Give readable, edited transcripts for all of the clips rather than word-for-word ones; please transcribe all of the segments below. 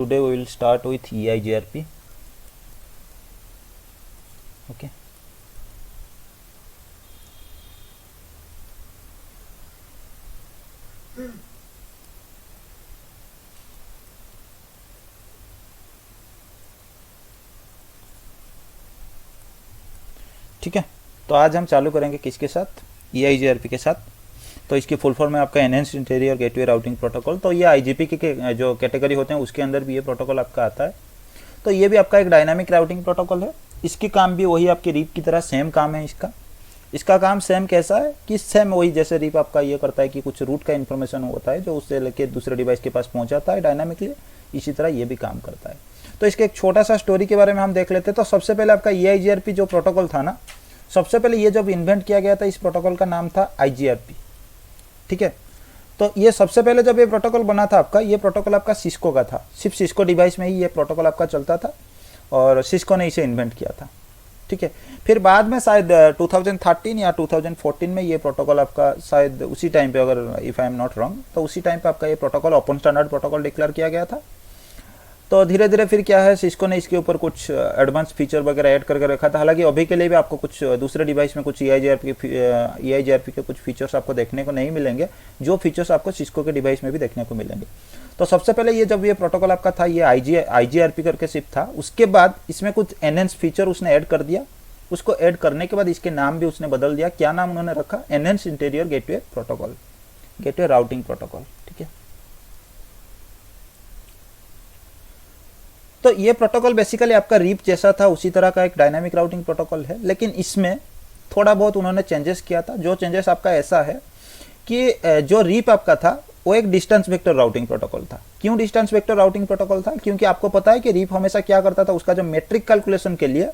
Today we will start with EIGRP. Okay. ठीक है, तो आज हम चालू करेंगे किसके साथ, EIGRP के साथ। तो इसकी फुल फॉर्म है आपका enhanced interior gateway routing protocol. तो ये IGP के जो कैटेगरी होते हैं उसके अंदर भी ये प्रोटोकॉल आपका आता है। तो ये भी आपका एक डायनामिक राउटिंग प्रोटोकॉल है। इसकी काम भी वही आपकी रीप की तरह सेम काम है। इसका काम सेम कैसा है कि सेम वही जैसे रीप आपका ये करता है कि कुछ रूट का इन्फॉर्मेशन होता है जो उससे लेके दूसरे डिवाइस के पास पहुंचाता है डायनामिकली, इसी तरह ये भी काम करता है। तो इसके एक छोटा सा स्टोरी के बारे में हम देख लेते हैं। तो सबसे पहले आपका EIGRP जो प्रोटोकॉल था ना, सबसे पहले ये जब इन्वेंट किया गया था इस प्रोटोकॉल का नाम था IGRP। ठीक है, तो ये सबसे पहले जब ये प्रोटोकॉल बना था आपका, ये प्रोटोकॉल आपका सिस्को का था। सिर्फ सिस्को डिवाइस में ही ये प्रोटोकॉल आपका चलता था और सिस्को ने इसे इन्वेंट किया था। ठीक है, फिर बाद में शायद 2013 या 2014 में ये प्रोटोकॉल आपका शायद उसी टाइम पे, अगर if I am not wrong, तो उसी टाइम पे आपका ये protocol open standard protocol declare किया गया था। तो धीरे धीरे फिर क्या है, सिस्को ने इसके ऊपर कुछ एडवांस फीचर वगैरह ऐड करके रखा था। हालांकि अभी के लिए भी आपको कुछ दूसरे डिवाइस में कुछ EIGRP के कुछ फीचर्स आपको देखने को नहीं मिलेंगे, जो फीचर्स आपको सिस्को के डिवाइस में भी देखने को मिलेंगे। तो सबसे पहले ये जब ये प्रोटोकॉल आपका था, ये IGRP करके सिर्फ था। उसके बाद इसमें कुछ एनहेंस फीचर उसने ऐड कर दिया। उसको ऐड करने के बाद इसके नाम भी उसने बदल दिया। क्या नाम उन्होंने रखा? Enhance interior gateway protocol, gateway routing protocol. ठीक है, तो ये प्रोटोकॉल बेसिकली आपका रीप जैसा था, उसी तरह का एक डायनामिक राउटिंग प्रोटोकॉल है, लेकिन इसमें थोड़ा बहुत उन्होंने चेंजेस किया था। जो चेंजेस आपका ऐसा है कि जो रीप आपका था वो एक डिस्टेंस वेक्टर राउटिंग प्रोटोकॉल था। क्यों डिस्टेंस वेक्टर राउटिंग प्रोटोकॉल था? क्योंकि आपको पता है कि रीप हमेशा क्या करता था, उसका जो मेट्रिक कैलकुलेशन के लिए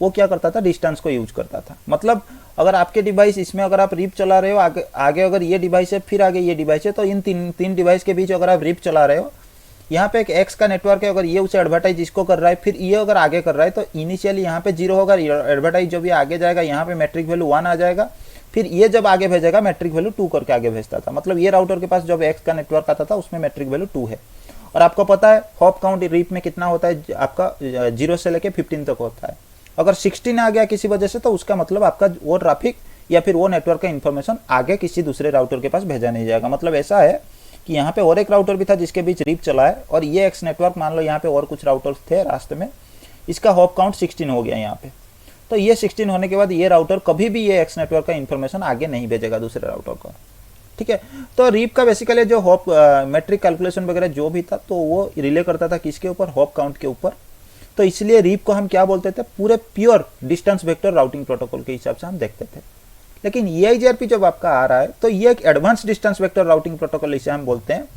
वो क्या करता था, डिस्टेंस को यूज करता था। मतलब अगर आपके डिवाइस इसमें अगर आप रीप चला रहे हो, आगे अगर ये डिवाइस है, फिर आगे ये डिवाइस है, तो इन तीन डिवाइस के बीच अगर आप रीप चला रहे हो, यहाँ पे एक एक्स का नेटवर्क है, अगर ये उसे एडवर्टाइज इसको कर रहा है, फिर ये अगर आगे कर रहा है, तो इनिशियली यहाँ पे 0 होगा, एडवर्टाइज जब ये आगे जाएगा यहाँ पे मैट्रिक वैल्यू 1 आ जाएगा, फिर ये जब आगे भेजेगा मैट्रिक वैल्यू 2 करके आगे भेजता था। मतलब ये राउटर के पास जब एक्स का नेटवर्क आता था उसमें मैट्रिक वैल्यू 2 है। और आपको पता है हॉप काउंट रीप में कितना होता है, आपका 0 से लेके 15 तक होता है। अगर 16 आ गया किसी वजह से, तो उसका मतलब आपका वो ट्रैफिक या फिर वो नेटवर्क का इन्फॉर्मेशन आगे किसी दूसरे राउटर के पास भेजा नहीं जाएगा। मतलब ऐसा है कि यहाँ पे और एक राउटर भी था जिसके बीच रीप चला है, और ये एक्स नेटवर्क मान लो यहाँ पे और कुछ राउटर्स थे रास्ते में, इसका हॉप काउंट 16 हो गया यहाँ पे। तो ये 16 होने के बाद ये राउटर कभी भी ये एक्स नेटवर्क का इन्फॉर्मेशन आगे नहीं भेजेगा दूसरे राउटर को। ठीक है, तो रीप का बेसिकली जो हॉप मैट्रिक कैलकुलेशन वगैरह जो भी था, तो वो रिले करता था किसके ऊपर, हॉप काउंट के ऊपर। तो इसलिए रीप को हम क्या बोलते थे, पूरे pure distance vector routing protocol के हिसाब से हम देखते थे। लेकिन EIGRP जब आपका आ रहा है तो ये एक advance distance vector routing protocol इसे हम बोलते हैं।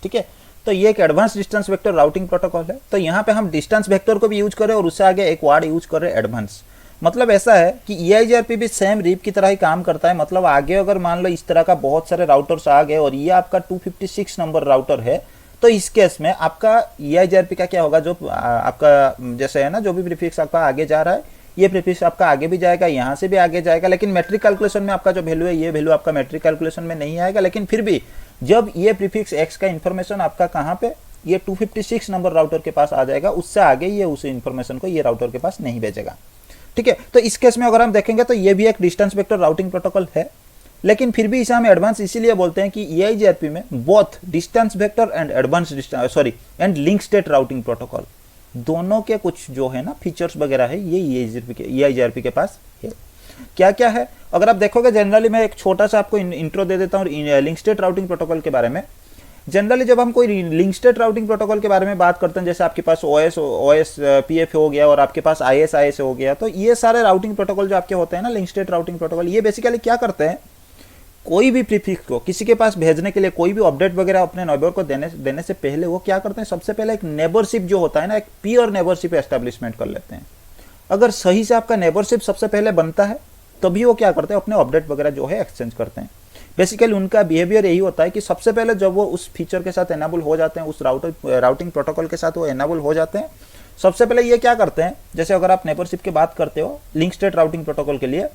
ठीक है, तो ये एक advance distance vector routing protocol है। तो यहाँ पे हम डिस्टेंस वेक्टर को भी यूज करें और उससे आगे एक वर्ड यूज करें, एडवांस। मतलब ऐसा है कि EIGRP भी सेम रीप की तरह ही काम करता है। मतलब आगे अगर मान लो इस तरह का बहुत सारे राउटर्स आ गए और ये आपका 256 नंबर राउटर है, तो इस केस में आपका EIGRP का क्या होगा, जो आपका जैसे है ना, जो भी प्रीफिक्स आपका आगे जा रहा है, ये प्रीफिक्स आपका आगे भी जाएगा, यहाँ से भी आगे जाएगा। लेकिन मैट्रिक कैलकुलेशन में आपका जो वैल्यू है, ये वैल्यू आपका मैट्रिक कैलकुलेशन में नहीं आएगा। लेकिन फिर भी जब ये प्रीफिक्स एक्स का इन्फॉर्मेशन आपका कहाँ पे, ये 256 नंबर राउटर के पास आ जाएगा, उससे आगे ये उस इन्फॉर्मेशन को ये राउटर के पास नहीं भेजेगा। ठीक है, तो इस केस में अगर हम देखेंगे तो ये भी एक डिस्टेंस वेक्टर राउटिंग प्रोटोकॉल है, लेकिन फिर भी इसे हम एडवांस इसीलिए बोलते हैं कि EIGRP में both distance vector and advance and link state routing protocol दोनों के कुछ जो है ना फीचर्स वगैरह है, ये EIGRP के पास है। क्या क्या है अगर आप देखोगे, जनरली मैं एक छोटा सा आपको इंट्रो दे देता हूँ लिंक स्टेट राउटिंग प्रोटोकॉल के बारे में। जनरली जब हम कोई लिंक स्टेट राउटिंग प्रोटोकॉल के बारे में बात करते हैं, जैसे आपके पास OS PF हो गया और आपके पास IS हो गया, तो ये सारे राउटिंग प्रोटोकॉल जो आपके होते हैं ना, लिंक स्टेट राउटिंग प्रोटोकॉल, ये बेसिकली क्या करते हैं, कोई भी प्रीफिक्स को किसी के पास भेजने के लिए, कोई भी अपडेट वगैरह अपने नेबर को देने से पहले वो क्या करते हैं, सबसे पहले एक नेबरशिप जो होता है ना, एक प्योर नेबरशिप एस्टेब्लिशमेंट कर लेते हैं। अगर सही से आपका नेबरशिप सबसे पहले बनता है, तभी वो क्या करते हैं, अपने अपडेट वगैरह जो है एक्सचेंज करते हैं। बेसिकली उनका बिहेवियर यही होता है कि सबसे पहले जब वो उस फीचर के साथ एनेबल हो जाते हैं, उस राउटिंग प्रोटोकॉल के साथ वो एनेबल हो जाते हैं, सबसे पहले ये क्या करते हैं, जैसे अगर आप नेबरशिप की बात करते हो लिंक स्टेट राउटिंग प्रोटोकॉल के लिए,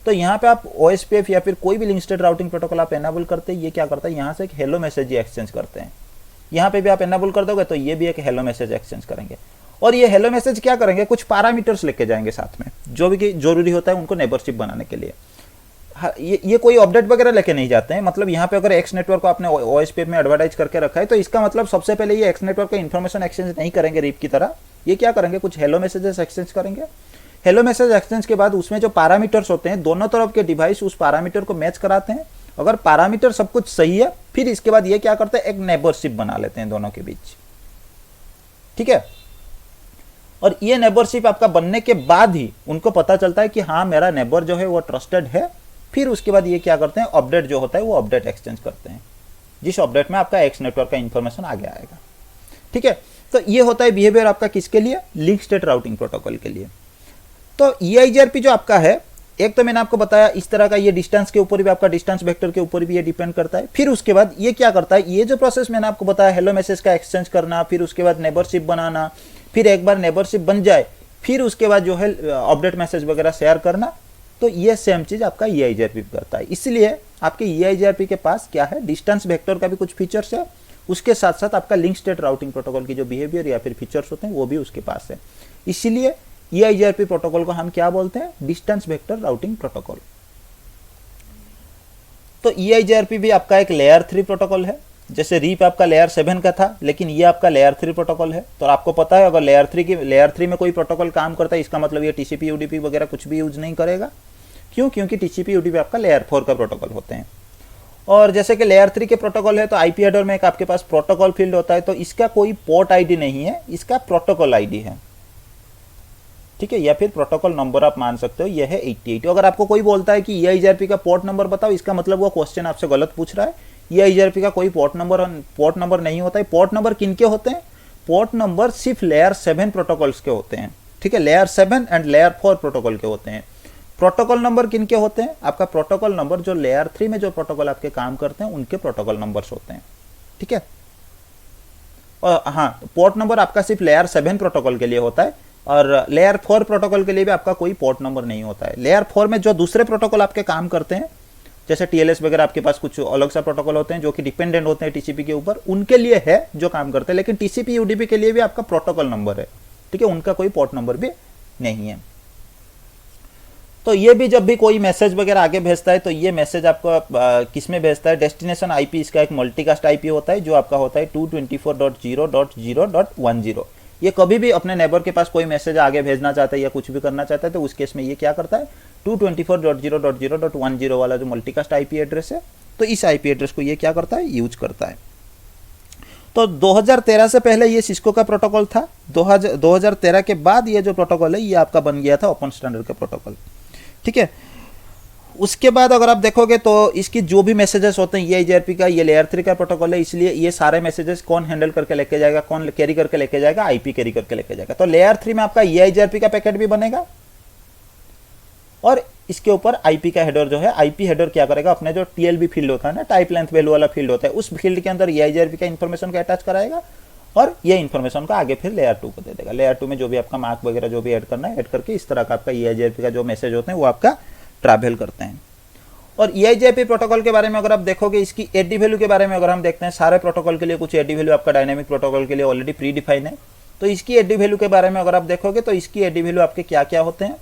तो यहाँ पे आप OSPF या फिर कोई भी लिंक स्टेट राउटिंग प्रोटोकॉल आप एनेबल करते हैं, ये क्या करता है, यहाँ से एक हेलो मैसेज ही एक्सचेंज करते हैं। यहाँ पे भी आप एनेबल कर दोगे तो ये भी एक हेलो मैसेज एक्सचेंज करेंगे, और ये हेलो मैसेज क्या करेंगे, कुछ पैरामीटर्स लेके जाएंगे साथ में, जो भी जरूरी होता है उनको नेबरशिप बनाने के लिए। ये कोई अपडेट वगैरह लेके नहीं जाते हैं। मतलब यहाँ पे अगर एक्स नेटवर्क को आपने OSPF में एडवर्टाइज करके रखा है, तो इसका मतलब सबसे पहले ये एक्स नेटवर्क का इन्फॉर्मेशन एक्सचेंज नहीं करेंगे रीप की तरह, ये क्या करेंगे, कुछ हेलो मैसेजेस एक्सचेंज करेंगे। हेलो मैसेज एक्सचेंज के बाद उसमें जो पैरामीटर्स होते हैं, दोनों तरफ के डिवाइस उस पैरामीटर को मैच कराते हैं। अगर पैरामीटर सब कुछ सही है, फिर इसके बाद ये क्या करते हैं, एक नेबरशिप बना लेते हैं दोनों के बीच, ठीक है। और ये नेबरशिप आपका बनने के बाद ही उनको पता चलता है कि हाँ मेरा नेबर जो है वो ट्रस्टेड है। फिर उसके बाद ये क्या करते हैं, अपडेट जो होता है वो अपडेट एक्सचेंज करते हैं, जिस अपडेट में आपका एक्स नेटवर्क का इंफॉर्मेशन आगे आएगा, ठीक है। तो ये होता है बिहेवियर आपका किसके लिए, लिंक स्टेट राउटिंग प्रोटोकॉल के लिए। तो EIGRP जो आपका है, एक तो मैंने आपको बताया इस तरह का, ये डिस्टेंस के ऊपर भी, आपका डिस्टेंस वेक्टर के ऊपर भी ये डिपेंड करता है। फिर उसके बाद ये क्या करता है, ये जो प्रोसेस मैंने आपको बताया, हेलो मैसेज का एक्सचेंज करना, फिर उसके बाद नेबरशिप बनाना, फिर एक बार नेबरशिप बन जाए फिर उसके बाद जो है अपडेट मैसेज वगैरह शेयर करना, तो ये सेम चीज आपका EIGRP करता है। इसलिए आपके EIGRP के पास क्या है, डिस्टेंस वेक्टर का भी कुछ फीचर्स है, उसके साथ साथ आपका लिंक स्टेट राउटिंग प्रोटोकॉल की जो बिहेवियर या फिर फीचर्स होते हैं वो भी उसके पास है। इसलिए EIGRP प्रोटोकॉल को हम क्या बोलते हैं, डिस्टेंस वेक्टर राउटिंग प्रोटोकॉल। तो EIGRP भी आपका एक लेयर 3 प्रोटोकॉल है, जैसे रीप आपका लेयर 7 का था, लेकिन ये आपका लेयर 3 प्रोटोकॉल है। तो आपको पता है अगर लेयर 3 में कोई प्रोटोकॉल काम करता है, इसका मतलब ये TCP UDP वगैरह कुछ भी यूज नहीं करेगा। क्यों, क्योंकि TCP UDP आपका लेयर 4 का प्रोटोकॉल होते हैं। और जैसे कि लेयर 3 के प्रोटोकॉल है, तो IP हेडर में एक आपके पास प्रोटोकॉल फील्ड होता है, तो इसका कोई पोर्ट ID नहीं है, इसका प्रोटोकॉल ID है, ठीक है, या फिर प्रोटोकॉल नंबर आप मान सकते हो, यह है 88। अगर आपको कोई बोलता है कि EIGRP का पोर्ट नंबर बताओ, इसका मतलब वो क्वेश्चन आपसे गलत पूछ रहा है। EIGRP का कोई पोर्ट नंबर नहीं होता है। पोर्ट नंबर किनके होते हैं, पोर्ट नंबर सिर्फ लेयर 7 प्रोटोकॉल्स के होते हैं, ठीक है, लेयर 7 एंड लेयर 4 प्रोटोकॉल के होते हैं। प्रोटोकॉल नंबर किनके होते हैं, आपका प्रोटोकॉल नंबर जो लेयर 3 में जो प्रोटोकॉल आपके काम करते हैं उनके प्रोटोकॉल नंबर्स होते हैं, ठीक है। और हाँ, पोर्ट नंबर आपका सिर्फ लेयर 7 प्रोटोकॉल के लिए होता है, और लेयर 4 प्रोटोकॉल के लिए भी आपका कोई पोर्ट नंबर नहीं होता है। लेयर 4 में जो दूसरे प्रोटोकॉल आपके काम करते हैं, जैसे TLS वगैरह, आपके पास कुछ अलग सा प्रोटोकॉल होते हैं जो कि डिपेंडेंट होते हैं TCP के ऊपर, उनके लिए है जो काम करते हैं। लेकिन TCP UDP के लिए भी आपका प्रोटोकॉल नंबर है, ठीक है, उनका कोई पोर्ट नंबर भी नहीं है। तो ये भी जब भी कोई मैसेज वगैरह आगे भेजता है, तो ये मैसेज आपको किस में भेजता है, डेस्टिनेशन IP इसका एक मल्टीकास्ट IP होता है, जो आपका होता है 224.0.0.10। ये कभी भी अपने नेबर के पास कोई मैसेज आगे भेजना चाहता है या कुछ भी करना चाहता है, तो उस केस में ये क्या करता है, 224.0.0.10 वाला जो मल्टीकास्ट IP एड्रेस है, तो इस IP एड्रेस को ये क्या करता है, यूज करता है। तो 2013 से पहले ये सिस्को का प्रोटोकॉल था। 2013 के बाद ये जो प्रोटोकॉल है ये आपका बन गया था ओपन स्टैंडर्ड का प्रोटोकॉल, ठीक है। उसके बाद अगर आप देखोगे तो इसकी जो भी मैसेजेस होते हैं, EIGRP का ये लेयर 3 का प्रोटोकॉल है, इसलिए ये सारे मैसेजेस कौन हैंडल करके लेके जाएगा, कौन कैरी करके लेके जाएगा, IP कैरी करके लेके जाएगा। तो लेयर 3 में आपका EIGRP का पैकेट भी बनेगा, और इसके ऊपर IP का हेडर जो है, IP हेडर क्या करेगा, अपने जो TLB फील्ड होता है ना, टाइप लेंथ वैल्यू वाला फील्ड होता है, उस फील्ड के अंदर EIGRP का इन्फॉर्मेशन को अटैच कराएगा, और ये इन्फॉर्मेशन को आगे फिर लेयर 2 को दे देगा। लेयर 2 में जो भी आपका मार्क वगैरह जो भी ऐड करना है, ऐड करके इस तरह का आपका EIGRP का जो मैसेज होते हैं वो आपका ट्रैवल करते हैं। और EIGRP प्रोटोकॉल के बारे में अगर आप देखोगे, इसकी एडी वैल्यू के बारे में अगर हम देखते हैं, सारे प्रोटोकॉल के लिए कुछ एडी वैल्यू आपका डायनेमिक प्रोटोकॉल के लिए ऑलरेडी प्री डिफाइन है। तो इसकी एडी वैल्यू के बारे में अगर आप देखोगे, तो इसकी एडी वैल्यू आपके क्या क्या होते हैं,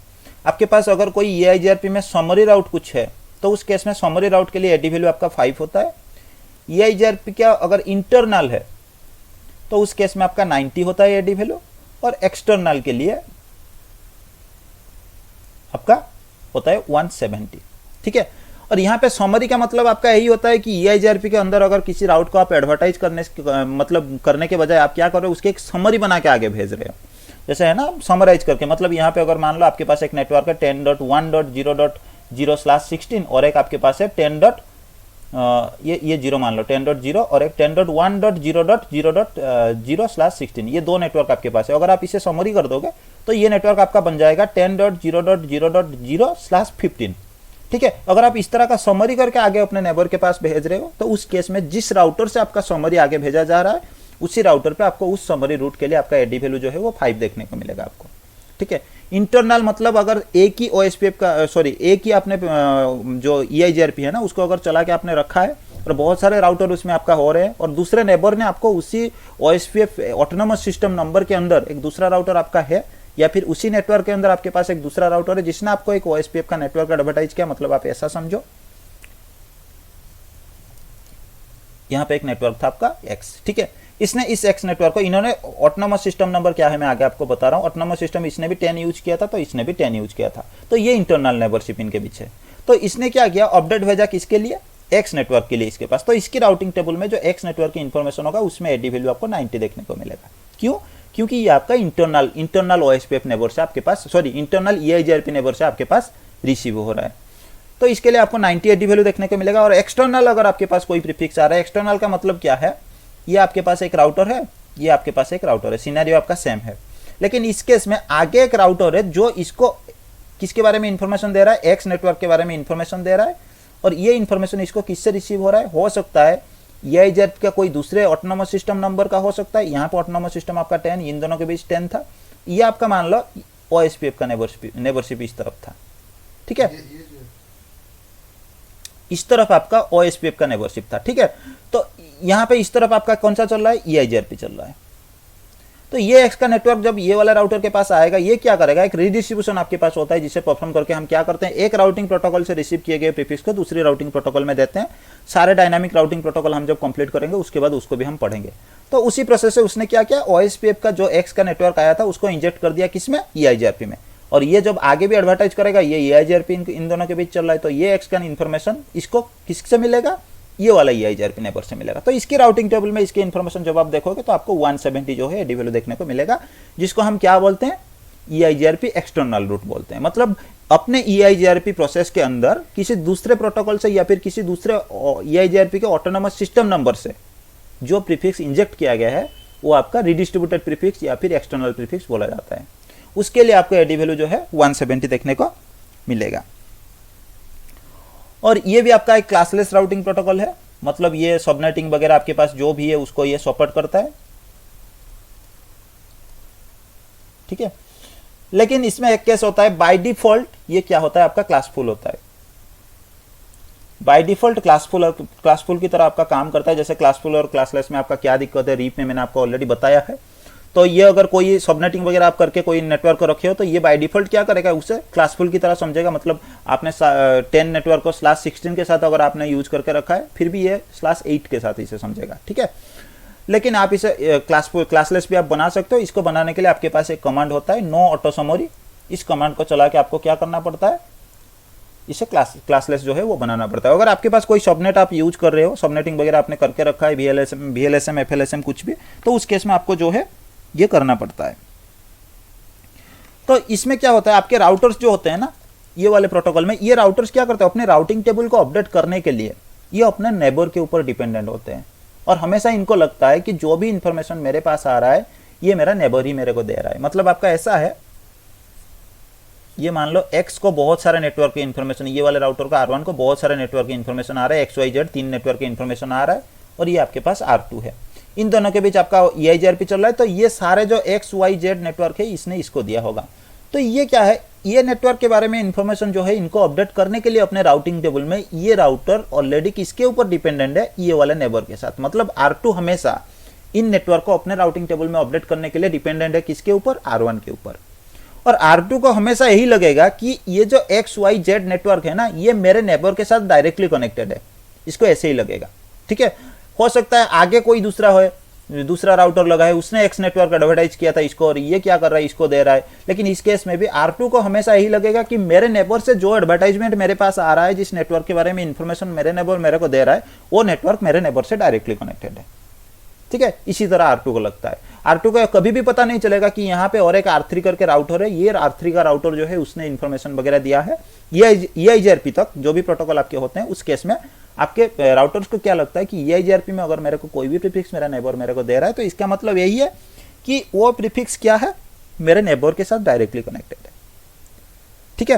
आपके पास अगर कोई EIGRP में समरी राउट कुछ है, तो उस केस में समरी राउट के लिए एडी वैल्यू आपका 5 होता है। EIGRP का अगर इंटरनल है, तो उस केस में आपका 90 होता है एडी वैल्यू, और एक्सटर्नल के लिए आपका होता है 170, ठीक है। और यहाँ पे समरी का मतलब आपका यही होता है कि EIGRP के अंदर अगर किसी राउट को आप एडवर्टाइज करने के बजाय आप क्या कर रहे हो, उसके एक समरी बना के आगे भेज रहे हो, जैसे है ना, समराइज करके। मतलब यहाँ पे अगर मान लो आपके पास एक नेटवर्क है 10.1.0.0/16 और एक आपके पास है 10. ये 0 मान लो, 10.0 और एक 10.1.0.0/16, ये दो नेटवर्क आपके पास है। अगर आप इसे समरी कर दोगे तो ये नेटवर्क आपका बन जाएगा 10.0.0.0/15, ठीक है। अगर आप इस तरह का समरी करके आगे अपने नेबर के पास भेज रहे हो तो उस केस में जिस राउटर से आपका समरी आगे भेजा जा रहा है उसी राउटर पे आपको उस समरी रूट के लिए आपका एडी वैल्यू जो है वो 5 देखने को मिलेगा आपको, ठीक है। इंटरनल मतलब अगर एक ही ओएसपीएफ का एक ही आपने जो EIGRP है ना उसको अगर चला के आपने रखा है और बहुत सारे राउटर उसमें आपका हो रहे हैं और दूसरे नेबर ने आपको उसी OSPF ऑटोनोमस सिस्टम नंबर के अंदर एक दूसरा राउटर आपका है या फिर उसी नेटवर्क के अंदर आपके पास एक दूसरा राउटर है जिसने आपको एक OSPF का नेटवर्क एडवर्टाइज किया, मतलब आप ऐसा समझो यहां पे एक नेटवर्क था आपका X, ठीक है। इसने इस X नेटवर्क को, इन्होंने ऑटोनोमस सिस्टम नंबर क्या है मैं आगे आपको बता रहा हूं। ऑटोनोमस सिस्टम इसने भी 10 यूज किया था तो इसने भी 10 यूज किया था, तो ये इंटरनल नेबरशिप इनके बीच है। तो इसने क्या किया, अपडेट भेजा किसके लिए, X नेटवर्क के लिए इसके पास। तो इसकी राउटिंग टेबल में जो X नेटवर्क की इंफॉर्मेशन होगा उसमें एडी वैल्यू आपको 90 देखने को मिलेगा। क्यों, क्योंकि ये आपका इंटरनल OSPF नेबर से आपके पास, इंटरनल EIGRP नेबर से आपके पास रिसीव हो रहा है। तो इसके लिए आपको 90 एडी वैल्यू देखने को मिलेगा। और एक्सटर्नल अगर आपके पास कोई प्रीफिक्स आ रहा है, एक्सटर्नल का मतलब क्या है, ये आपके पास एक राउटर है, ये आपके पास एक राउटर है, सिनेरियो आपका सेम है, लेकिन इस केस में आगे एक राउटर है जो इसको किसके बारे में इंफॉर्मेशन दे रहा है, X नेटवर्क के बारे में इंफॉर्मेशन दे रहा है। और ये इंफॉर्मेशन इसको किससे रिसीव हो रहा है, हो सकता है EIGRP का कोई दूसरे ऑटोनोमस सिस्टम नंबर का हो सकता है। यहाँ पर ऑटोनोमस सिस्टम आपका 10, इन दोनों के बीच 10 था। ये आपका मान लो OSPF का नेबरशिप इस तरफ था, ठीक है, इस तरफ आपका OSPF का नेबरशिप था, ठीक है। तो यहां पे इस तरफ आपका कौन सा चल रहा है, EIGRP चल रहा है। तो ये X का नेटवर्क जब ये वाला राउटर के पास आएगा, ये क्या करेगा, एक रीडिस्ट्रीब्यूशन आपके पास होता है जिसे परफॉर्म करके हम क्या करते हैं, एक राउटिंग प्रोटोकॉल से रिसीव किए गए प्रीफिक्स को दूसरी राउटिंग प्रोटोकॉल में देते हैं। सारे डायनामिक राउटिंग प्रोटोकॉल हम जब कंप्लीट करेंगे उसके बाद उसको भी हम पढ़ेंगे। तो उसी प्रोसेस से उसने क्या किया, OSPF का जो X का नेटवर्क आया था उसको इंजेक्ट कर दिया किसमें, EIGRP में। और ये जब आगे भी एडवर्टाइज करेगा, ये EIGRP इन दोनों के बीच चल रहा है, तो ये X का इन्फॉर्मेशन इसको किससे मिलेगा, ये वाला EIGRP नेबर से मिलेगा। तो इसकी राउटिंग टेबल में इसकी इन्फॉर्मेशन जब आप देखोगे तो आपको 170 जो है एडी वैल्यू देखने को मिलेगा, जिसको हम क्या बोलते हैं, EIGRP एक्सटर्नल रूट बोलते हैं। मतलब अपने EIGRP प्रोसेस के अंदर किसी दूसरे प्रोटोकॉल से या फिर किसी दूसरे EIGRP के ऑटोनोमस सिस्टम नंबर से जो प्रीफिक्स इंजेक्ट किया गया है वो आपका रिडिस्ट्रीब्यूटेड प्रीफिक्स या फिर एक्सटर्नल प्रीफिक्स बोला जाता है। उसके लिए आपको एडी वैल्यू जो है 170 देखने को मिलेगा। और ये भी आपका एक क्लासलेस राउटिंग प्रोटोकॉल है, मतलब ये सबनेटिंग वगैरह आपके पास जो भी है उसको ये सपोर्ट करता है, ठीक है। लेकिन इसमें एक केस होता है, बाय डिफॉल्ट ये क्या होता है, आपका क्लासफुल होता है। बाय डिफॉल्ट क्लासफुल की तरह आपका काम करता है। जैसे क्लासफुल और क्लासलेस में आपका क्या दिक्कत है, रीप में मैंने आपको ऑलरेडी बताया है। तो ये अगर कोई सबनेटिंग वगैरह आप करके कोई नेटवर्क को रखे हो तो ये बाय डिफॉल्ट क्या करेगा, उसे क्लासफुल की तरह समझेगा। मतलब आपने 10 नेटवर्क को /16 के साथ अगर आपने यूज करके रखा है फिर भी ये /8 के साथ इसे समझेगा, ठीक है। लेकिन आप इसे क्लासलेस भी आप बना सकते हो। इसको बनाने के लिए आपके पास एक कमांड होता है, नो ऑटो समरी। इस कमांड को चला के आपको क्या करना पड़ता है, इसे क्लासलेस जो है वो बनाना पड़ता है। अगर आपके पास कोई सबनेट आप यूज कर रहे हो, सबनेटिंग वगैरह आपने करके रखा है, VLSM FLSM कुछ भी, तो उस केस में आपको जो है ये करना पड़ता है। तो इसमें क्या होता है, आपके राउटर्स जो होते हैं ना ये वाले प्रोटोकॉल में, ये राउटर्स क्या करते हैं, अपने राउटिंग टेबल को अपडेट करने के लिए ये अपने नेबर के ऊपर डिपेंडेंट होते हैं। और हमेशा इनको लगता है कि जो भी इंफॉर्मेशन मेरे पास आ रहा है ये मेरा नेबर ही मेरे को दे रहा है। मतलब आपका ऐसा है, ये मान लो X को बहुत सारे नेटवर्क की इंफॉर्मेशन, ये वाले राउटर का R1 को बहुत सारे नेटवर्क की इंफॉर्मेशन आ रहा है, XYZ 3 नेटवर्क की इंफॉर्मेशन आ रहा है, और ये आपके पास R2 है। इन दोनों के बीच आपका EIGRP चल रहा है। तो ये सारे जो XYZ नेटवर्क है इसने इसको दिया होगा। तो ये क्या है, ये नेटवर्क के बारे में इंफॉर्मेशन जो है इनको अपडेट करने के लिए अपने राउटिंग टेबल में ये राउटर ऑलरेडी किसके ऊपर डिपेंडेंट है, ये वाले नेबर के साथ। मतलब R2 हमेशा इन नेटवर्क को अपने राउटिंग टेबल में अपडेट करने के लिए डिपेंडेंट है किसके ऊपर, R1 के ऊपर। और R2 को हमेशा यही लगेगा कि ये जो XYZ नेटवर्क है ना ये मेरे नेबर के साथ डायरेक्टली कनेक्टेड है, इसको ऐसे ही लगेगा, ठीक है। हो सकता है आगे कोई दूसरा राउटर लगा है, उसने X नेटवर्क एडवर्टाइज किया था इसको और ये क्या कर रहा है, इसको दे रहा है। लेकिन इस केस में भी R2 को हमेशा यही लगेगा कि मेरे नेबर से जो एडवर्टाइजमेंट मेरे पास आ रहा है, जिस नेटवर्क के बारे में इंफॉर्मेशन मेरे नेबर मेरे को दे रहा है, वो नेटवर्क मेरे नेबर से डायरेक्टली कनेक्टेड है, ठीक है। इसी तरह R2 को लगता है। R2 को कभी भी पता नहीं चलेगा कि यहाँ पे और एक R3 करके राउटर है, ये R3 का राउटर जो है उसने इंफॉर्मेशन वगैरह दिया है। EIGRP तक जो भी प्रोटोकॉल आपके होते हैं उस केस में आपके राउटर्स को क्या लगता है कि EIGRP में अगर मेरे को कोई भी प्रीफिक्स मेरा नेबर मेरे को दे रहा है तो इसका मतलब यही है कि वो प्रीफिक्स क्या है, मेरे नेबर के साथ डायरेक्टली कनेक्टेड है, ठीक है।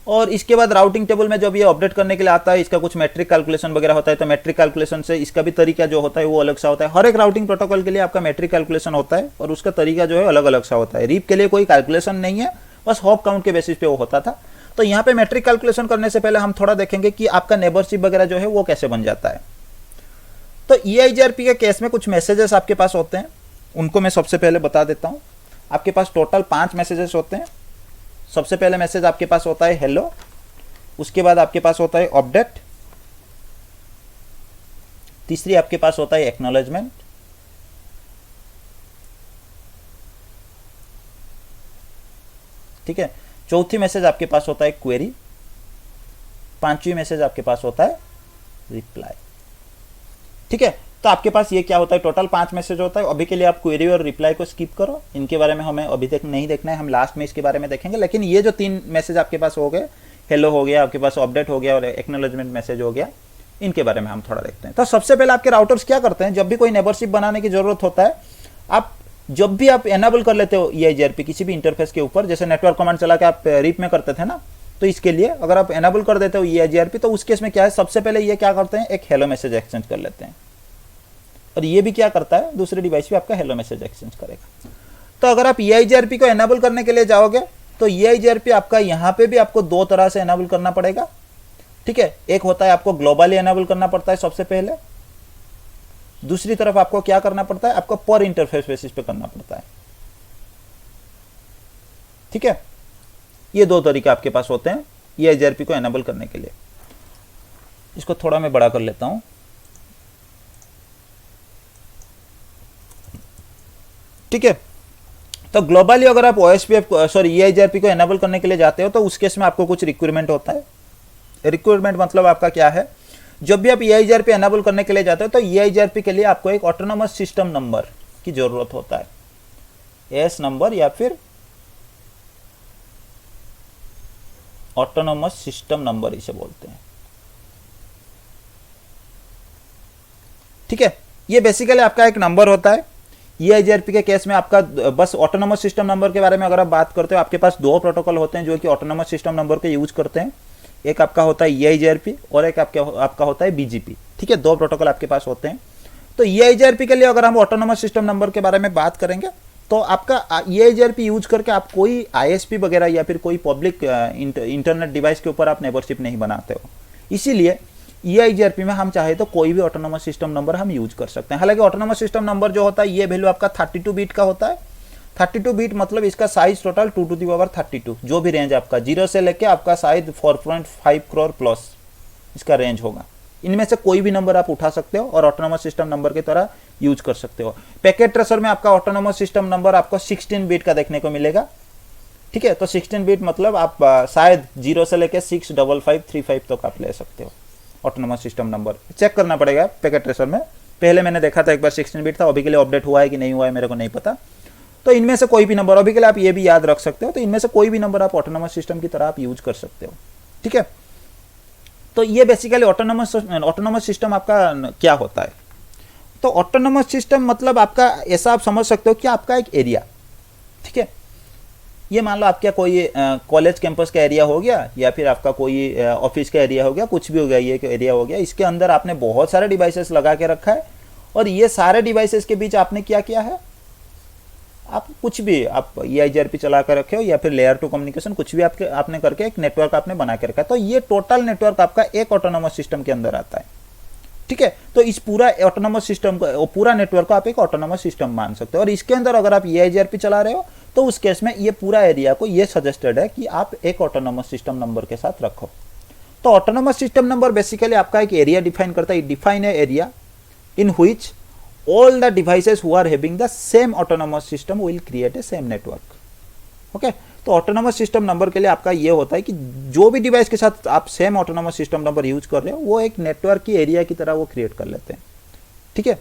और इसके बाद राउटिंग टेबल में जब ये अपडेट करने के लिए आता है, इसका कुछ मैट्रिक कैलकुलेशन वगैरह होता है, तो मैट्रिक कैलकुलेशन से इसका भी तरीका जो होता है वो अलग सा होता है। हर एक राउटिंग प्रोटोकॉल के लिए आपका मैट्रिक कैलकुलेशन होता है और उसका तरीका जो है अलग अलग सा होता है। रीप के लिए कोई कैलकुलेशन नहीं है, बस हॉप काउंट के बेसिस पे वो होता था। तो यहाँ पे मैट्रिक कैलकुलेशन करने से पहले हम थोड़ा देखेंगे कि आपका नेबरशिप वगैरह जो है वो कैसे बन जाता है। तो EIGRP के केस में कुछ मैसेजेस आपके पास होते हैं, उनको मैं सबसे पहले बता देता हूँ। आपके पास टोटल 5 मैसेजेस होते हैं। सबसे पहले मैसेज आपके पास होता है हेलो, उसके बाद आपके पास होता है अपडेट, तीसरी आपके पास होता है एक्नॉलेजमेंट, ठीक है, चौथी मैसेज आपके पास होता है क्वेरी, पांचवी मैसेज आपके पास होता है रिप्लाई। ठीक है, तो आपके पास ये क्या होता है, टोटल 5 मैसेज होता है। अभी के लिए आप क्वेरी और रिप्लाई को स्किप करो, इनके बारे में हमें अभी तक नहीं देखना है, हम लास्ट में इसके बारे में देखेंगे। लेकिन ये जो 3 मैसेज आपके पास हो गए, हेलो हो गया, आपके पास अपडेट हो गया और एक्नॉलेजमेंट मैसेज हो गया, इनके बारे में हम थोड़ा देखते हैं। तो सबसे पहले आपके राउटर्स क्या करते हैं, जब भी कोई नेबरशिप बनाने की जरूरत होता है, आप जब भी आप एनेबल कर लेते हो EIGRP किसी भी इंटरफेस के ऊपर, जैसे नेटवर्क कमांड चला के आप रीप में करते थे ना, तो इसके लिए अगर आप एनेबल कर देते हो EIGRP, तो उस केस में क्या है, सबसे पहले ये क्या करते हैं, एक हेलो मैसेज एक्सचेंज कर लेते हैं। और ये भी क्या करता है, दूसरे डिवाइस पे आपका हेलो मैसेज एक्सचेंज करेगा। तो अगर आप EIGRP को एनेबल करने के लिए जाओगे, तो EIGRP आपका यहाँ पे भी आपको 2 तरह से एनेबल करना पड़ेगा। ठीक है, एक होता है आपको ग्लोबली एनेबल करना पड़ता है सबसे पहले, दूसरी तरफ आपको क्या करना पड़ता है, आपको पर इंटरफेस बेसिस पे करना पड़ता है। ठीक है, ये 2 तरीके आपके पास होते हैं EIGRP को एनेबल करने के लिए। इसको थोड़ा मैं बड़ा कर लेता हूं। ठीक है, तो ग्लोबली अगर आप EIGRP को एनेबल करने के लिए जाते हो, तो उस केस में आपको कुछ रिक्वायरमेंट होता है। रिक्वायरमेंट मतलब आपका क्या है, जब भी आप EIGRP एनेबल करने के लिए जाते हो, तो EIGRP के लिए आपको एक ऑटोनोमस सिस्टम नंबर की जरूरत होता है, एस नंबर या फिर ऑटोनोमस सिस्टम नंबर इसे बोलते हैं। ठीक है, ये बेसिकली आपका एक नंबर होता है। EIGRP के केस में आपका बस ऑटोनोमस सिस्टम नंबर के बारे में अगर आप बात करते हो, आपके पास 2 प्रोटोकॉल होते हैं जो कि ऑटोनोमस सिस्टम नंबर के यूज करते हैं। एक आपका होता है EIGRP और एक आपका होता है BGP। ठीक है, 2 प्रोटोकॉल आपके पास होते हैं। तो EIGRP के लिए अगर हम ऑटोनोमस सिस्टम नंबर के बारे में बात करेंगे, तो आपका EIGRP यूज करके आप कोई ISP वगैरह या फिर कोई पब्लिक इंटरनेट डिवाइस के ऊपर आप नेबरशिप नहीं बनाते हो। इसीलिए EIGRP में हम चाहे तो कोई भी ऑटोनोमस सिस्टम नंबर हम यूज कर सकते हैं। हालांकि ऑटोनोमस सिस्टम नंबर जो होता है, ये वैल्यू आपका 32 बिट का होता है। 32 बिट मतलब इसका size total 2 to the power 32, जो भी रेंज आपका 0 से लेके आपका साइज 4.5 करोड़ प्लस इसका रेंज होगा। इनमें से कोई भी नंबर आप उठा सकते हो और ऑटोनोमस सिस्टम नंबर की तरह यूज कर सकते हो। पैकेट ट्रेसर में आपका ऑटोनोमस सिस्टम नंबर आपको 16 बिट का देखने को मिलेगा। ठीक है, तो 16 बिट मतलब आप शायद 0 से लेके 65535 तक आप ले सकते हो ऑटोनोमस सिस्टम नंबर। चेक करना पड़ेगा पैकेट ट्रेसर में, पहले मैंने देखा था एक बार 16 बिट था, अभी के लिए अपडेट हुआ है कि नहीं हुआ है मेरे को नहीं पता। तो इनमें से कोई भी नंबर, अभी के लिए आप ये भी याद रख सकते हो, तो इनमें से कोई भी नंबर आप ऑटोनोमस सिस्टम की तरह आप यूज कर सकते हो। ठीक है, तो ये बेसिकली ऑटोनोमस सिस्टम आपका क्या होता है। तो ऑटोनोमस सिस्टम मतलब आपका ऐसा आप समझ सकते हो कि आपका एक एरिया, ठीक है, ये मान लो आपका कोई कॉलेज कैंपस का एरिया हो गया या फिर आपका कोई ऑफिस का एरिया हो गया, कुछ भी हो गया, ये एरिया हो गया। इसके अंदर आपने बहुत सारे डिवाइसेस लगा के रखा है और ये सारे डिवाइसेस के बीच आपने क्या किया है, आप कुछ भी आप EIGRP चला कर रखे हो या फिर लेयर 2 कम्युनिकेशन कुछ भी आपने करके एक नेटवर्क आपने बना के रखा है। तो ये टोटल नेटवर्क आपका एक ऑटोनोमस सिस्टम के अंदर आता है। ठीक है, तो इस पूरा ऑटोनोमस सिस्टम को, पूरा नेटवर्क को आप एक ऑटोनोमस सिस्टम मान सकते हो। और इसके अंदर अगर आप EIGRP चला रहे हो, तो उस केस में ये पूरा एरिया को ये सजेस्टेड है कि आप एक ऑटोनोमस सिस्टम नंबर के साथ रखो। तो ऑटोनोमस सिस्टम नंबर बेसिकली आपका एक एरिया डिफाइन करता है। Define a area in which all the devices who are having the same autonomous system will create a same network. Okay, तो ऑटोनोमस सिस्टम नंबर के लिए आपका ये होता है कि जो भी डिवाइस के साथ आप same autonomous system number use कर रहे हो, वो एक नेटवर्क की एरिया की तरह वो क्रिएट कर लेते हैं। ठीक है,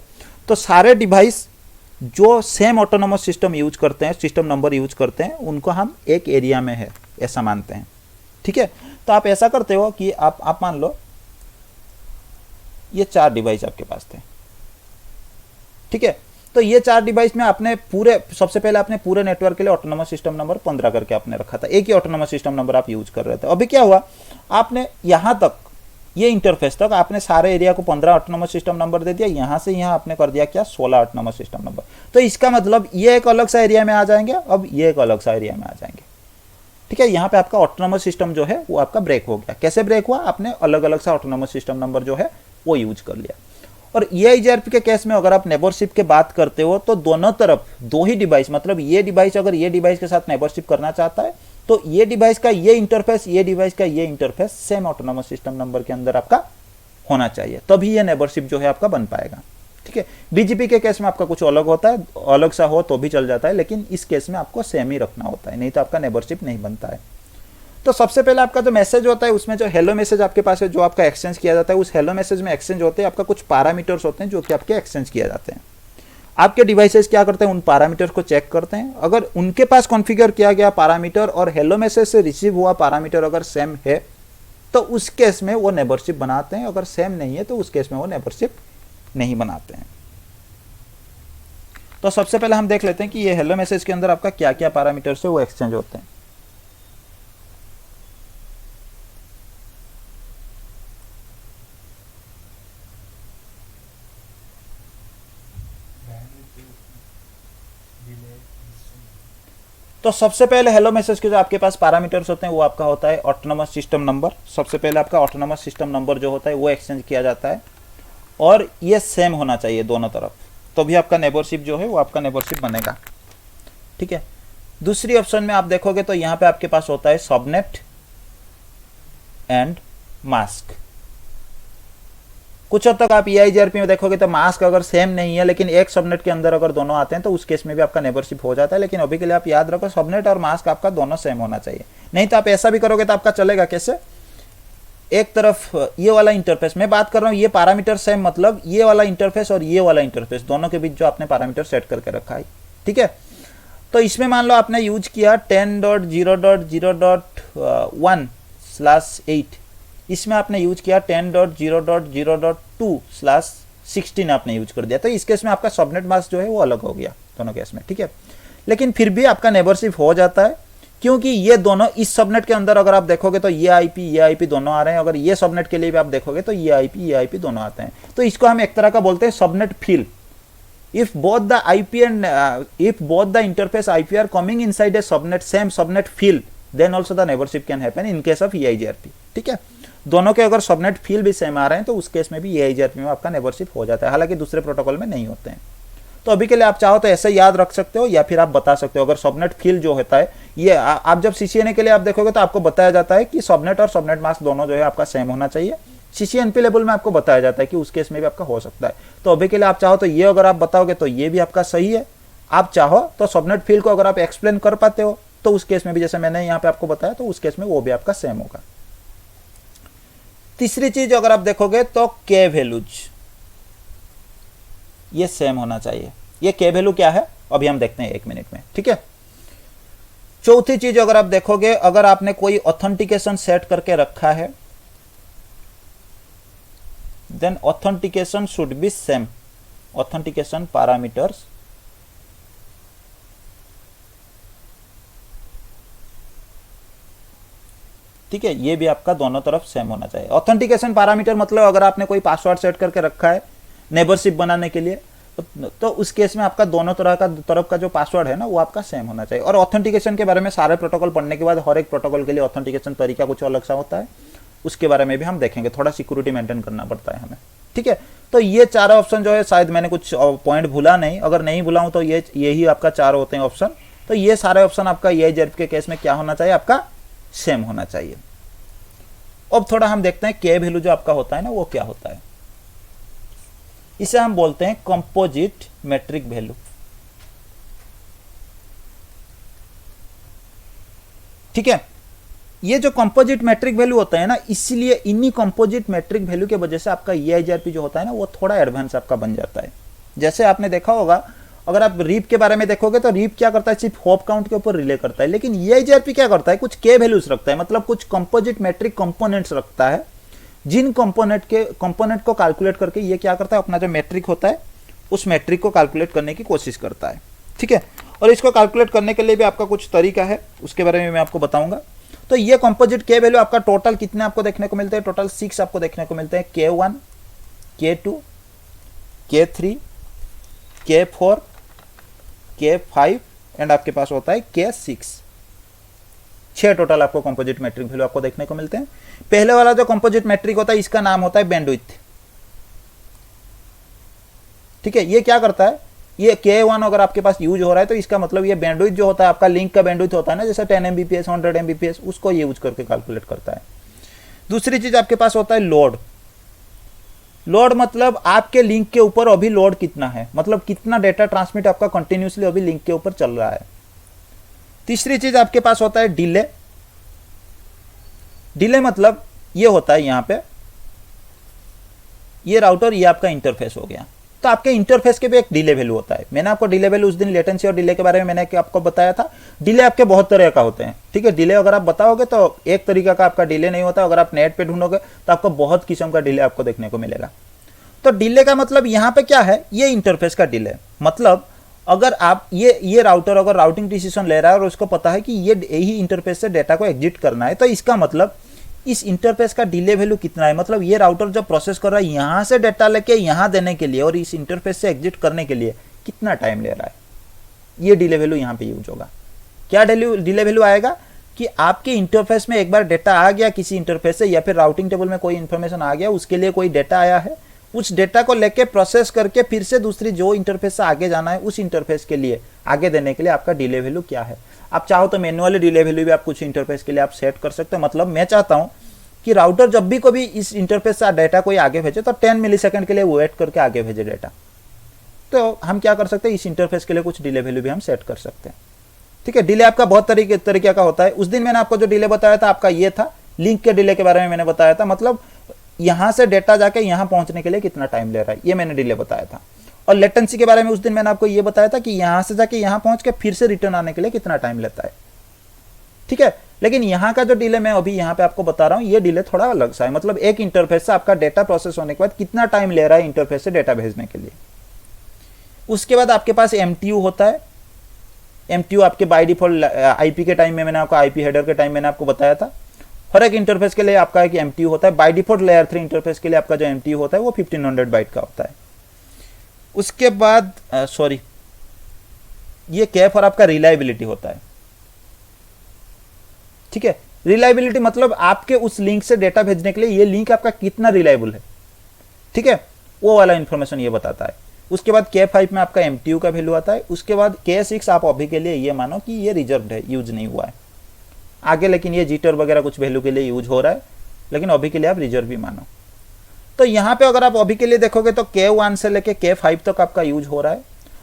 तो सारे डिवाइस जो सेम ऑटोनोमस सिस्टम यूज करते हैं, सिस्टम नंबर यूज करते हैं, उनको हम एक एरिया में है ऐसा मानते हैं। ठीक है, तो आप ऐसा करते हो कि आप मान लो ये 4 डिवाइस आपके पास थे। ठीक है, तो ये 4 डिवाइस में आपने पूरे, सबसे पहले आपने पूरे नेटवर्क के लिए ऑटोनोमस सिस्टम नंबर 15 करके आपने रखा था, एक ही ऑटोनोमस सिस्टम नंबर आप यूज कर रहे थे। अभी क्या हुआ, आपने यहां तक, ये इंटरफेस तक आपने सारे एरिया को 15 ऑटोनोमस सिस्टम नंबर दे दिया, यहां से यहां आपने कर दिया क्या, 16 ऑटोनोमस सिस्टम नंबर। तो इसका मतलब ये एक अलग सा एरिया में आ जाएंगे, अब ये एक अलग सा एरिया में आ जाएंगे। ठीक है, यहाँ पे आपका ऑटोनोमस सिस्टम जो है वो आपका ब्रेक हो गया। कैसे ब्रेक हुआ, आपने अलग अलग सा ऑटोनोमस सिस्टम नंबर जो है वो यूज कर लिया। और EIGRP के केस में अगर आप नेबरशिप की बात करते हो तो दोनों तरफ दो ही डिवाइस, मतलब ये डिवाइस अगर ये डिवाइस के साथ नेबरशिप करना चाहता है तो ये डिवाइस का ये इंटरफेस, ये डिवाइस का ये interface same autonomous system number के अंदर आपका होना चाहिए, तभी ये नेबरशिप जो है आपका बन पाएगा। ठीक है, BGP के केस में आपका कुछ अलग होता है, अलग सा हो तो भी चल जाता है, लेकिन इस केस में आपको सेम ही रखना होता है, नहीं तो आपका नेबरशिप नहीं बनता है। तो सबसे पहले आपका जो मैसेज होता है उसमें जो हेलो मैसेज आपके पास है, जो आपका एक्सचेंज किया जाता है, उस हेलो मैसेज में एक्सचेंज होते हैं आपका कुछ पैरामीटर्स होते हैं जो कि आपके एक्सचेंज किया जाते हैं। आपके डिवाइसेस क्या करते हैं, उन पैरामीटर्स को चेक करते हैं, अगर उनके पास कॉन्फ़िगर किया गया पैरामीटर और हेलो मैसेज से रिसीव हुआ पैरामीटर अगर सेम है तो उस केस में वो नेबरशिप बनाते हैं, अगर सेम नहीं है तो उस केस में वो नेबरशिप नहीं बनाते हैं। तो सबसे पहले हम देख लेते हैं कि ये हेलो मैसेज के अंदर आपका क्या क्या पैरामीटर्स है वो एक्सचेंज होते हैं। तो सबसे पहले हेलो मैसेज के जो आपके पास पैरामीटर्स होते हैं वो आपका होता है ऑटोनोमस सिस्टम नंबर। सबसे पहले आपका ऑटोनोमस सिस्टम नंबर जो होता है वो एक्सचेंज किया जाता है और ये सेम होना चाहिए दोनों तरफ, तो भी आपका नेबरशिप जो है वो आपका नेबरशिप बनेगा। ठीक है, दूसरी ऑप्शन में आप देखोगे तो यहाँ पे आपके पास होता है सबनेट एंड मास्क। कुछ हद तक आप EIGRP में देखोगे तो मास्क अगर सेम नहीं है लेकिन एक सबनेट के अंदर अगर दोनों आते हैं तो उस केस में भी आपका नेबरशिप हो जाता है, लेकिन अभी के लिए आप याद रखो सबनेट और मास्क आपका दोनों सेम होना चाहिए। नहीं तो आप ऐसा भी करोगे तो आपका चलेगा कैसे, एक तरफ ये वाला इंटरफेस, मैं बात कर रहा हूँ ये पैरामीटर सेम, मतलब ये वाला इंटरफेस और ये वाला इंटरफेस दोनों के बीच जो आपने पैरामीटर सेट करके रखा है। ठीक है, तो इसमें मान लो आपने यूज किया 10.0.0.1/8, इसमें आपने यूज किया 10.0.0.2/16 आपने यूज कर दिया, तो इस केस में आपका सबनेट मास्क जो है वो अलग हो गया दोनों केस में। ठीक है, लेकिन फिर भी आपका नेबरशिप हो जाता है क्योंकि ये दोनों इस सबनेट के अंदर अगर आप देखोगे तो ये IP दोनों आ रहे हैं, अगर ये सबनेट के लिए भी आप देखोगे तो ये IP दोनों आते हैं, तो इसको हम एक तरह का बोलते हैं subnet fill. if both the IP and if both the interface IP are coming inside a subnet, same subnet field, then also the neighborship can happen in case of EIGRP। ठीक है, दोनों के अगर सबनेट फील्ड भी same आ रहे हैं तो उस केस में भी EIGRP में आपका नेबरशिप हो जाता है, हालांकि दूसरे प्रोटोकॉल में नहीं होते हैं। तो अभी के लिए आप चाहो तो ऐसे याद रख सकते हो या फिर आप बता सकते हो, अगर सबनेट फील्ड जो होता है ये आप जब CCNA के लिए आप देखोगे तो आपको बताया जाता है कि सबनेट और सबनेट मास्क दोनों जो है आपका सेम होना चाहिए। CCNP लेवल में आपको बताया जाता है कि उस केस में भी आपका हो सकता है। तो अभी के लिए आप चाहो तो ये अगर आप बताओगे तो ये भी आपका सही है, आप चाहो तो सबनेट फील्ड को अगर आप एक्सप्लेन कर पाते हो तो उस केस में भी जैसे मैंने यहाँ पे आपको बताया तो उस केस में वो भी आपका सेम होगा। तीसरी चीज अगर आप देखोगे तो के वैल्यूज, ये सेम होना चाहिए। ये के वैल्यू क्या है अभी हम देखते हैं 1 मिनट में। ठीक है, चौथी चीज अगर आप देखोगे, अगर आपने कोई ऑथेंटिकेशन सेट करके रखा है then authentication should be same, authentication parameters ठीक है, ये भी आपका दोनों तरफ सेम होना चाहिए। ऑथेंटिकेशन पैरामीटर मतलब अगर आपने कोई पासवर्ड सेट करके रखा है नेबरशिप बनाने के लिए तो उस केस में आपका दोनों तरफ का जो पासवर्ड है ना वो आपका सेम होना चाहिए। और ऑथेंटिकेशन के बारे में सारे प्रोटोकॉल पढ़ने के बाद हर एक प्रोटोकॉल के लिए ऑथेंटिकेशन तरीका कुछ अलग सा होता है, उसके बारे में भी हम देखेंगे, थोड़ा सिक्योरिटी मेंटेन करना पड़ता है हमें। ठीक है, तो ये चारों ऑप्शन जो है, शायद मैंने कुछ पॉइंट भूला नहीं, अगर नहीं भूला हूं तो यही आपका चार होते हैं ऑप्शन। तो ये सारे ऑप्शन आपका EIGRP के केस में क्या होना चाहिए, आपका सेम होना चाहिए। अब थोड़ा हम देखते हैं के वैल्यू जो आपका होता है ना वो क्या होता है। इसे हम बोलते हैं कंपोजिट मैट्रिक वैल्यू। ठीक है, ये जो कंपोजिट मैट्रिक वैल्यू होता है ना, इसलिए इन्हीं कंपोजिट मैट्रिक वैल्यू के वजह से आपका EIGRP जो होता है ना वो थोड़ा एडवांस आपका बन जाता है। जैसे आपने देखा होगा, अगर आप रीप के बारे में देखोगे तो रीप क्या करता है, सिर्फ होप काउंट के ऊपर रिले करता है, लेकिन EIGRP क्या करता है, कुछ के वैल्यूज रखता है, मतलब कुछ कंपोजिट मैट्रिक कंपोनेंट्स रखता है, जिन कंपोनेंट को कैलकुलेट करके ये क्या करता है, अपना जो मैट्रिक होता है उस मैट्रिक को कैलकुलेट करने की कोशिश करता है। ठीक है, और इसको कैलकुलेट करने के लिए भी आपका कुछ तरीका है, उसके बारे में मैं आपको बताऊंगा। तो ये कंपोजिट के वैल्यू आपका टोटल कितने आपको देखने को मिलते हैं? टोटल 6 आपको देखने को मिलते हैं। K1, K2, K3, K4, K5 and आपके पास होता है K6। 6 टोटल आपको कंपोजिट मैट्रिक वैल्यू आपको देखने को मिलते हैं। पहले वाला जो कंपोजिट मैट्रिक होता है इसका नाम होता है बैंडविड्थ। ठीक है, ये क्या करता है, ये K1 अगर आपके पास यूज हो रहा है तो इसका मतलब ये बैंडविड्थ जो होता है आपका लिंक का बैंडविड्थ होता है ना, जैसे 10 Mbps 100 Mbps, उसको यूज करके कैलकुलेट करता है। दूसरी चीज आपके पास होता है लोड। लोड मतलब आपके लिंक के ऊपर अभी लोड कितना है, मतलब कितना डेटा ट्रांसमिट आपका कंटिन्यूसली अभी लिंक के ऊपर चल रहा है। तीसरी चीज आपके पास होता है डिले। डिले मतलब ये होता है यहाँ पे, ये राउटर, ये आपका इंटरफेस हो गया, तो आपके इंटरफेस के भी एक डिले वैल्यू होता है। मैंने आपको डिले वैल्यू उस दिन लेटेंसी और डिले के बारे में मैंने आपको बताया था। डिले आपके बहुत तरह का होते हैं। ठीक है, डिले अगर आप बताओगे तो एक तरीका का आपका डिले नहीं होता, अगर आप नेट पे ढूंढोगे तो आपको बहुत किस्म का डिले आपको देखने को मिलेगा। तो डिले का मतलब यहाँ पे क्या है, ये इंटरफेस का डिले। मतलब अगर आप ये राउटर अगर राउटिंग डिसीजन ले रहा है और उसको पता है कि ये यही इंटरफेस से डेटा को एग्जिट करना है, तो इसका मतलब इस इंटरफेस का डिले वैल्यू कितना है, मतलब ये राउटर जब प्रोसेस कर रहा है यहां से डेटा लेके यहां देने के लिए और इस इंटरफेस से एग्जिट करने के लिए कितना टाइम ले रहा है, ये डिले वैल्यू यहां पे यूज होगा। क्या डिले वैल्यू आएगा कि आपके इंटरफेस में एक बार डेटा आ गया किसी इंटरफेस से, या फिर राउटिंग टेबल में कोई इंफॉर्मेशन आ गया, उसके लिए कोई डेटा आया है, उस डेटा को लेके प्रोसेस करके फिर से दूसरी जो इंटरफेस से आगे जाना है उस इंटरफेस के लिए आगे देने के लिए आपका डिले वैल्यू क्या है। आप चाहो तो मैन्युअली डिले वैल्यू भी आप कुछ इंटरफेस के लिए आप सेट कर सकते हो। मतलब मैं चाहता हूं कि राउटर जब भी कभी इस इंटरफेस से डेटा कोई आगे भेजे तो 10 मिलीसेकंड के लिए वेट करके आगे भेजे डेटा, तो हम क्या कर सकते हैं, इस इंटरफेस के लिए कुछ डिले वैल्यू भी हम सेट कर सकते हैं। ठीक है, डिले आपका बहुत तरीके का होता है। उस दिन मैंने आपको जो डिले बताया था आपका ये था, लिंक के डिले के बारे में मैंने बताया था, मतलब यहां से डेटा जाके यहां पहुंचने के लिए कितना टाइम ले रहा है, ये मैंने डिले बताया था। और लेटेंसी के बारे में उस दिन मैंने आपको ये बताया था कि यहां से जाके यहां पहुंच के फिर से रिटर्न आने के लिए कितना टाइम लेता है। ठीक है, लेकिन यहां का जो डिले मैं अभी यहां पे आपको बता रहा हूं, ये डिले थोड़ा अलग सा है। मतलब एक इंटरफेस से आपका डेटा प्रोसेस होने के बाद कितना टाइम ले रहा है इंटरफेस से डेटा भेजने के लिए। उसके बाद आपके पास MTU होता है। MTU आपके बाय डिफॉल्ट आईपी के टाइम में, मैंने आपको आईपी हेडर के टाइम मैंने आपको बताया था, हर एक इंटरफेस के लिए आपका एक MTU होता है। बाय डिफॉल्ट लेयर 3 इंटरफेस के लिए आपका जो MTU होता है वो 1500 बाइट का होता है। उसके बाद ये K फॉर आपका रिलायबिलिटी होता है। ठीक है, रिलायबिलिटी मतलब आपके उस लिंक से डेटा भेजने के लिए ये लिंक आपका कितना रिलायबल है। ठीक है, वो वाला इंफॉर्मेशन ये बताता है। उसके बाद K5 में आपका MTU का वैल्यू आता है। उसके बाद K6 आप अभी के लिए ये मानो कि ये रिजर्व्ड है, यूज नहीं हुआ है आगे, लेकिन ये जीटर वगैरह कुछ वैल्यू के लिए यूज हो रहा है, लेकिन अभी के लिए आप रिजर्व भी मानो। तो यहाँ पे अगर आप अभी के लिए देखोगे तो K1 से लेके K5 तक आपका यूज हो रहा है,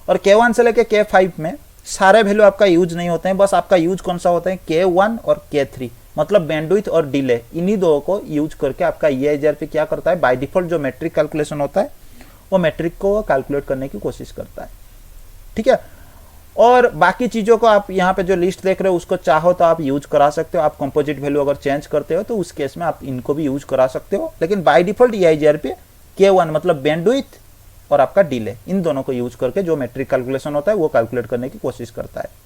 और K1 से लेके K5 में सारे वैल्यू आपका यूज नहीं होते हैं, बस आपका यूज कौन सा होता है, K1 और K3, मतलब बैंडविड्थ और डिले, इन्हीं दो को यूज करके आपका EIGRP क्या करता है, बाय डिफॉल्ट जो मैट्रिक कैलकुलेशन होता है वो मैट्रिक को कैलकुलेट करने की कोशिश करता है। ठीक है, और बाकी चीज़ों को आप यहाँ पे जो लिस्ट देख रहे हो उसको चाहो तो आप यूज करा सकते हो। आप कंपोजिट वैल्यू अगर चेंज करते हो तो उस केस में आप इनको भी यूज करा सकते हो, लेकिन बाय डिफॉल्ट EIGRP K1 मतलब बैंडविड्थ और आपका डिले, इन दोनों को यूज करके जो मैट्रिक कैलकुलेशन होता है वो कैलकुलेट करने की कोशिश करता है।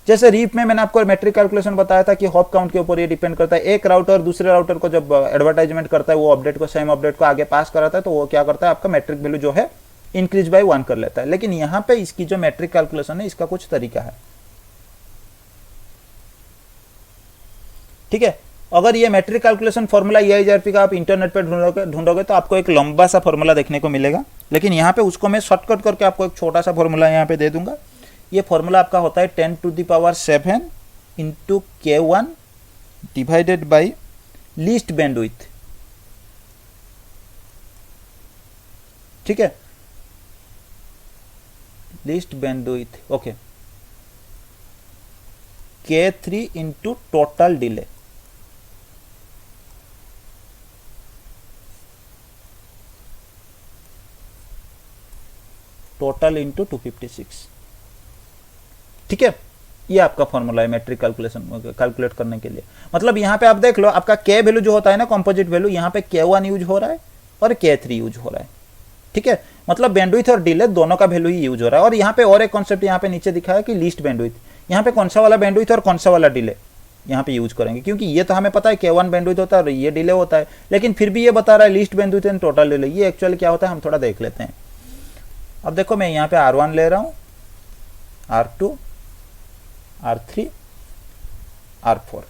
जैसे रीप में मैंने आपको मैट्रिक कैलकुलेशन बताया था कि हॉप काउंट के ऊपर ये डिपेंड करता है। एक राउटर दूसरे राउटर को जब एडवर्टाइजमेंट करता है, वो अपडेट को सेम अपडेट को आगे पास कराता है, तो वो क्या करता है, आपका मैट्रिक वैल्यू जो है इंक्रीज बाय 1 कर लेता है। लेकिन यहाँ पे इसकी जो मैट्रिक कैलकुलेशन है इसका कुछ तरीका है। ठीक है, अगर ये मैट्रिक कैलकुलेशन फॉर्मूला EIGRP का आप इंटरनेट पे ढूंढोगे तो आपको एक लंबा सा फॉर्मूला देखने को मिलेगा, लेकिन यहाँ पे उसको मैं शॉर्टकट करके आपको एक छोटा सा फॉर्मूला यहाँ पे दे दूंगा। ये फॉर्मूला आपका होता है 10⁷ into K1 divided by least bandwidth. ठीक है, least bandwidth, okay, K3 into total delay. Total into 256। ठीक है, ये आपका फॉर्मूला है मैट्रिक कैलकुलेशन कैलकुलेट करने के लिए। मतलब यहाँ पे आप देख लो, आपका K वैल्यू जो होता है ना कंपोजिट वैल्यू, यहाँ पे K1 यूज हो रहा है और K3 यूज हो रहा है। ठीक है, मतलब बैंडविड्थ और डिले दोनों का वैल्यू ही यूज हो रहा है। और यहाँ पे और एक कॉन्सेप्ट यहाँ पे नीचे दिखा है कि लीस्ट बैंडविड्थ, यहाँ पे कौन सा वाला बैंडविड्थ और कौन सा वाला डिले यहाँ पे यूज करेंगे, क्योंकि ये तो हमें पता है K1 बैंडविड्थ होता है और ये डिले होता है, लेकिन फिर भी ये बता रहा है least bandwidth and total delay. ये एक्चुअली क्या होता है हम थोड़ा देख लेते हैं। अब देखो मैं यहाँ पे R1 ले रहा हूँ, R2, R3, R4,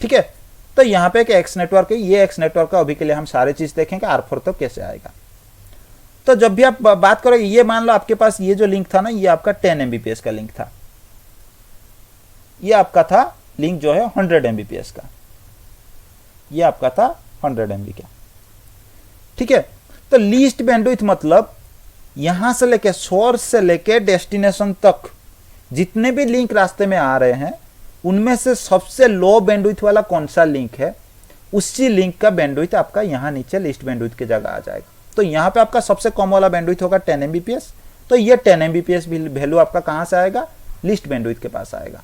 ठीक है। तो यहाँ पे एक एक्स नेटवर्क है, ये एक्स नेटवर्क का अभी के लिए हम सारी चीज देखेंगे, R4 तो कैसे आएगा। तो जब भी आप बात करोगे, ये मान लो आपके पास ये जो लिंक था ना, ये आपका 10 MBPS का लिंक था, ये आपका था लिंक जो है 100 MBPS का, ये आपका था 100 MB का, ठीक है। तो लीस्ट बैंडविड्थ मतलब यहां से लेके सोर्स से लेके डेस्टिनेशन तक जितने भी लिंक रास्ते में आ रहे हैं, उनमें से सबसे लो बैंडविड्थ वाला कौन सा लिंक है, उसी लिंक का बैंडविड्थ आपका यहां नीचे लिस्ट बैंडविड्थ की जगह आ जाएगा। तो यहां पे आपका सबसे कम वाला बैंडविड्थ होगा 10 MBPS, तो ये 10 MBPS वैल्यू आपका कहां से आएगा, लिस्ट बैंडविड्थ के पास आएगा,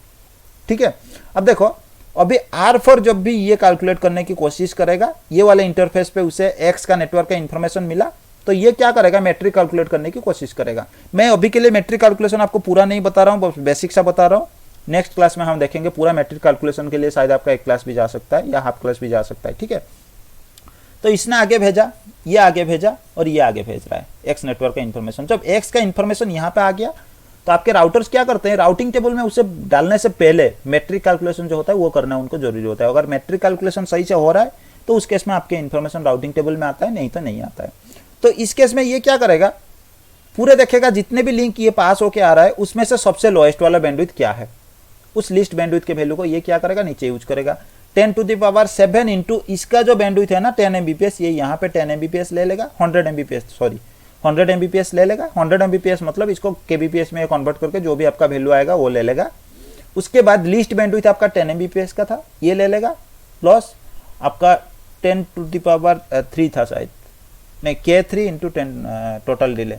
ठीक है। अब देखो अभी R4 जब भी ये कैलकुलेट करने की कोशिश करेगा, ये वाले इंटरफेस पे उसे X का नेटवर्क का इंफॉर्मेशन मिला, तो ये क्या करेगा, मैट्रिक कैलकुलेट करने की कोशिश करेगा। मैं अभी के लिए मैट्रिक कैलकुलेशन आपको पूरा नहीं बता रहा हूँ, बेसिक सा बता रहा हूँ। नेक्स्ट क्लास में हम देखेंगे पूरा मैट्रिक कैलकुलेशन के लिए शायद आपका एक क्लास भी जा सकता है या हाफ क्लास भी जा सकता है, ठीक है। तो इसने आगे भेजा, ये आगे भेजा और ये आगे भेज रहा है एक्स नेटवर्क का इंफॉर्मेशन। जब एक्स का इंफॉर्मेशन यहाँ पे आ गया तो आपके राउटर्स क्या करते हैं, राउटिंग टेबल में उसे डालने से पहले मैट्रिक कैलकुलेशन जो होता है वो करना उनको जरूरी होता है। अगर मैट्रिक कैलकुलेशन सही से हो रहा है तो उस केस में आपके इंफॉर्मेशन राउटिंग टेबल में आता है, नहीं तो नहीं आता है। तो इस केस में ये क्या करेगा, पूरे देखेगा जितने भी लिंक ये पास होके आ रहा है उसमें से सबसे लोएस्ट वाला बैंडविड्थ क्या है, उस लिस्ट बैंडविड्थ के वैल्यू को ये क्या करेगा, नीचे यूज करेगा। 10⁻7 इंटू इसका जो बैंडविड्थ है ना 10 MBPS, ये यहाँ पे 10 MBPS ले लेगा, 100 MBPS ले लेगा। 100 MBPS मतलब इसको kbps में कन्वर्ट करके जो भी आपका वैल्यू आएगा वो ले लेगा। उसके बाद लिस्ट बैंडविड्थ आपका 10 MBPS का था, ये ले लेगा, प्लस आपका 10⁻3 था शायद, नहीं K3 into 10 total delay,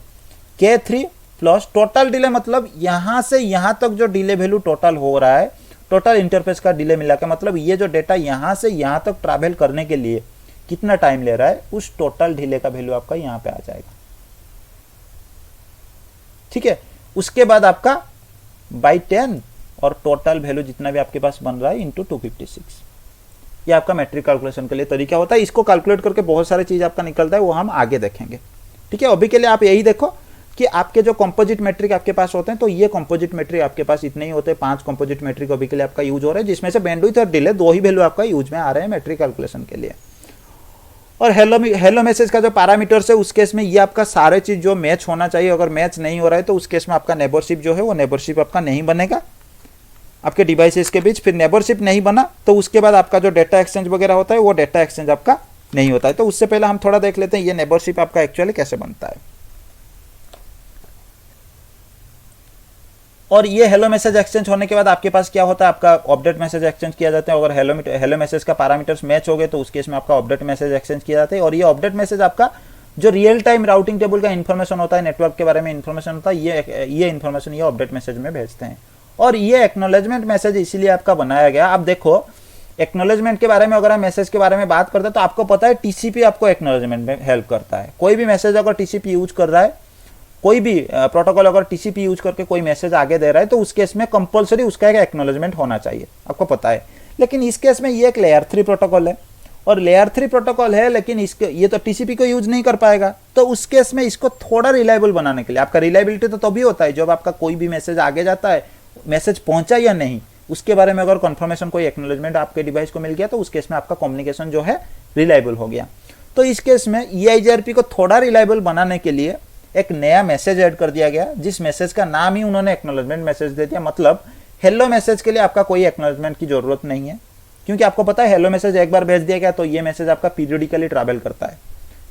K3 plus total delay मतलब यहां से यहां तक जो डिले वैल्यू टोटल हो रहा है, टोटल इंटरफेस का डिले मिला के मतलब ये जो डेटा यहां से यहां तक ट्रैवल करने के लिए कितना टाइम ले रहा है, उस टोटल डिले का वैल्यू आपका यहां पे आ जाएगा, ठीक है। उसके बाद आपका बाई 10 और टोटल वैल्यू जितना भी आपके पास बन रहा है इंटू 256, ये आपका मैट्रिक कैलकुलेशन के लिए तरीका होता है। इसको कैलकुलेट करके बहुत सारी चीज आपका निकलता है, वो हम आगे देखेंगे, ठीक है। अभी के लिए आप यही देखो कि आपके जो कंपोजिट मैट्रिक आपके पास होते हैं, तो ये कंपोजिट मैट्रिक आपके पास इतने ही होते हैं, 5 कंपोजिट मैट्रिक अभी के लिए आपका यूज हो रहा है, जिसमें से बैंडविड्थ और डिले 2 ही वैल्यू आपका यूज में आ रहे हैं मैट्रिक कैलकुलेशन के लिए। और हेलो मैसेज का जो पैरामीटर्स है उस केस में ये आपका सारे चीज जो मैच होना चाहिए, अगर मैच नहीं हो रहा है तो उस केस में आपका नेबरशिप जो है वो नेबरशिप आपका नहीं बनेगा आपके डिवाइसेस के बीच। फिर नेबरशिप नहीं बना तो उसके बाद आपका जो डेटा एक्सचेंज वगैरह होता है वो डेटा एक्सचेंज आपका नहीं होता है। तो उससे पहले हम थोड़ा देख लेते हैं ये नेबरशिप आपका एक्चुअली कैसे बनता है। और ये हेलो मैसेज एक्सचेंज होने के बाद आपके पास क्या होता है, आपका अपडेट मैसेज एक्सचेंज किया जाता है। अगर हेलो मैसेज का पैरामीटर्स मैच हो गए तो उस केस में आपका अपडेट मैसेज एक्सचेंज किया जाता है। और ये अपडेट मैसेज आपका जो रियल टाइम राउटिंग टेबल का इन्फॉर्मेशन होता है, नेटवर्क के बारे में इन्फॉर्मेशन होता है, ये इन्फॉर्मेशन ये अपडेट मैसेज में भेजते हैं। और ये एक्नॉलेजमेंट मैसेज इसीलिए आपका बनाया गया। आप देखो एक्नॉलेजमेंट के बारे में अगर हम मैसेज के बारे में बात करते हैं तो आपको पता है टीसीपी आपको एक्नॉलेजमेंट में हेल्प करता है। कोई भी मैसेज अगर टीसीपी यूज कर रहा है, कोई भी प्रोटोकॉल अगर टीसीपी यूज करके कोई मैसेज आगे दे रहा है तो उस केस में कंपलसरी उसका एक एक्नॉलेजमेंट होना चाहिए, आपको पता है। लेकिन इस केस में ये एक लेयर 3 प्रोटोकॉल है और लेयर 3 प्रोटोकॉल है, लेकिन इसके ये तो टीसीपी को यूज नहीं कर पाएगा। तो उस केस में इसको थोड़ा रिलायबल बनाने के लिए, आपका रिलायबिलिटी तो तभी होता है जब आपका कोई भी मैसेज आगे जाता है, मैसेज पहुंचा या नहीं उसके बारे में अगर कंफर्मेशन कोई एक्नॉलेजमेंट आपके डिवाइस को मिल गया तो उस केस में आपका कम्युनिकेशन जो है रिलायबल हो गया। तो इस केस में EIGRP को थोड़ा रिलायबल बनाने के लिए एक नया मैसेज ऐड कर दिया गया, जिस मैसेज का नाम ही उन्होंने एक्नॉलेजमेंट मैसेज दे दिया। मतलब हेलो मैसेज के लिए आपका कोई एक्नॉलेजमेंट की जरूरत नहीं है, क्योंकि आपको पता है हेलो मैसेज एक बार भेज दिया गया तो ये मैसेज आपका पीरियडिकली ट्रैवल करता है,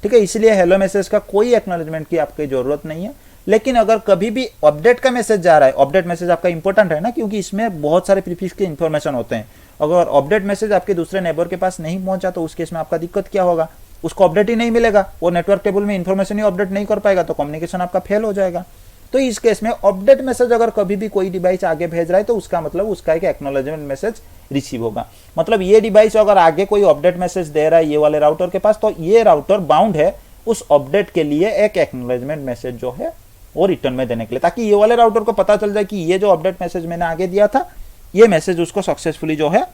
ठीक है। इसलिए हेलो मैसेज का कोई एक्नॉलेजमेंट की आपकी जरूरत नहीं है। लेकिन अगर कभी भी अपडेट का मैसेज जा रहा है, अपडेट मैसेज आपका इंपॉर्टेंट है ना, क्योंकि इसमें बहुत सारे प्रीफिक्स के इंफॉर्मेशन होते हैं। अगर अपडेट मैसेज आपके दूसरे नेबर के पास नहीं पहुंचा तो उस केस में आपका दिक्कत क्या होगा, उसको अपडेट ही नहीं मिलेगा, वो नेटवर्क टेबल में इंफॉर्मेशन ही अपडेट नहीं कर पाएगा, तो कम्युनिकेशन आपका फेल हो जाएगा। तो इस केस में अपडेट मैसेज अगर कभी भी कोई डिवाइस आगे भेज रहा है तो उसका मतलब उसका एक एक्नॉलेजमेंट मैसेज रिसीव होगा। मतलब ये डिवाइस अगर आगे कोई अपडेट मैसेज दे रहा है ये वाले राउटर के पास, तो ये राउटर बाउंड है उस अपडेट के लिए एक एक्नॉलेजमेंट मैसेज जो है वो रिटर्न में देने के लिए, ताकि ये वाले राउटर को पता चल जाए कि ये जो अपडेट मैसेज मैंने आगे दिया था ये मैसेज उसको सक्सेसफुली जो है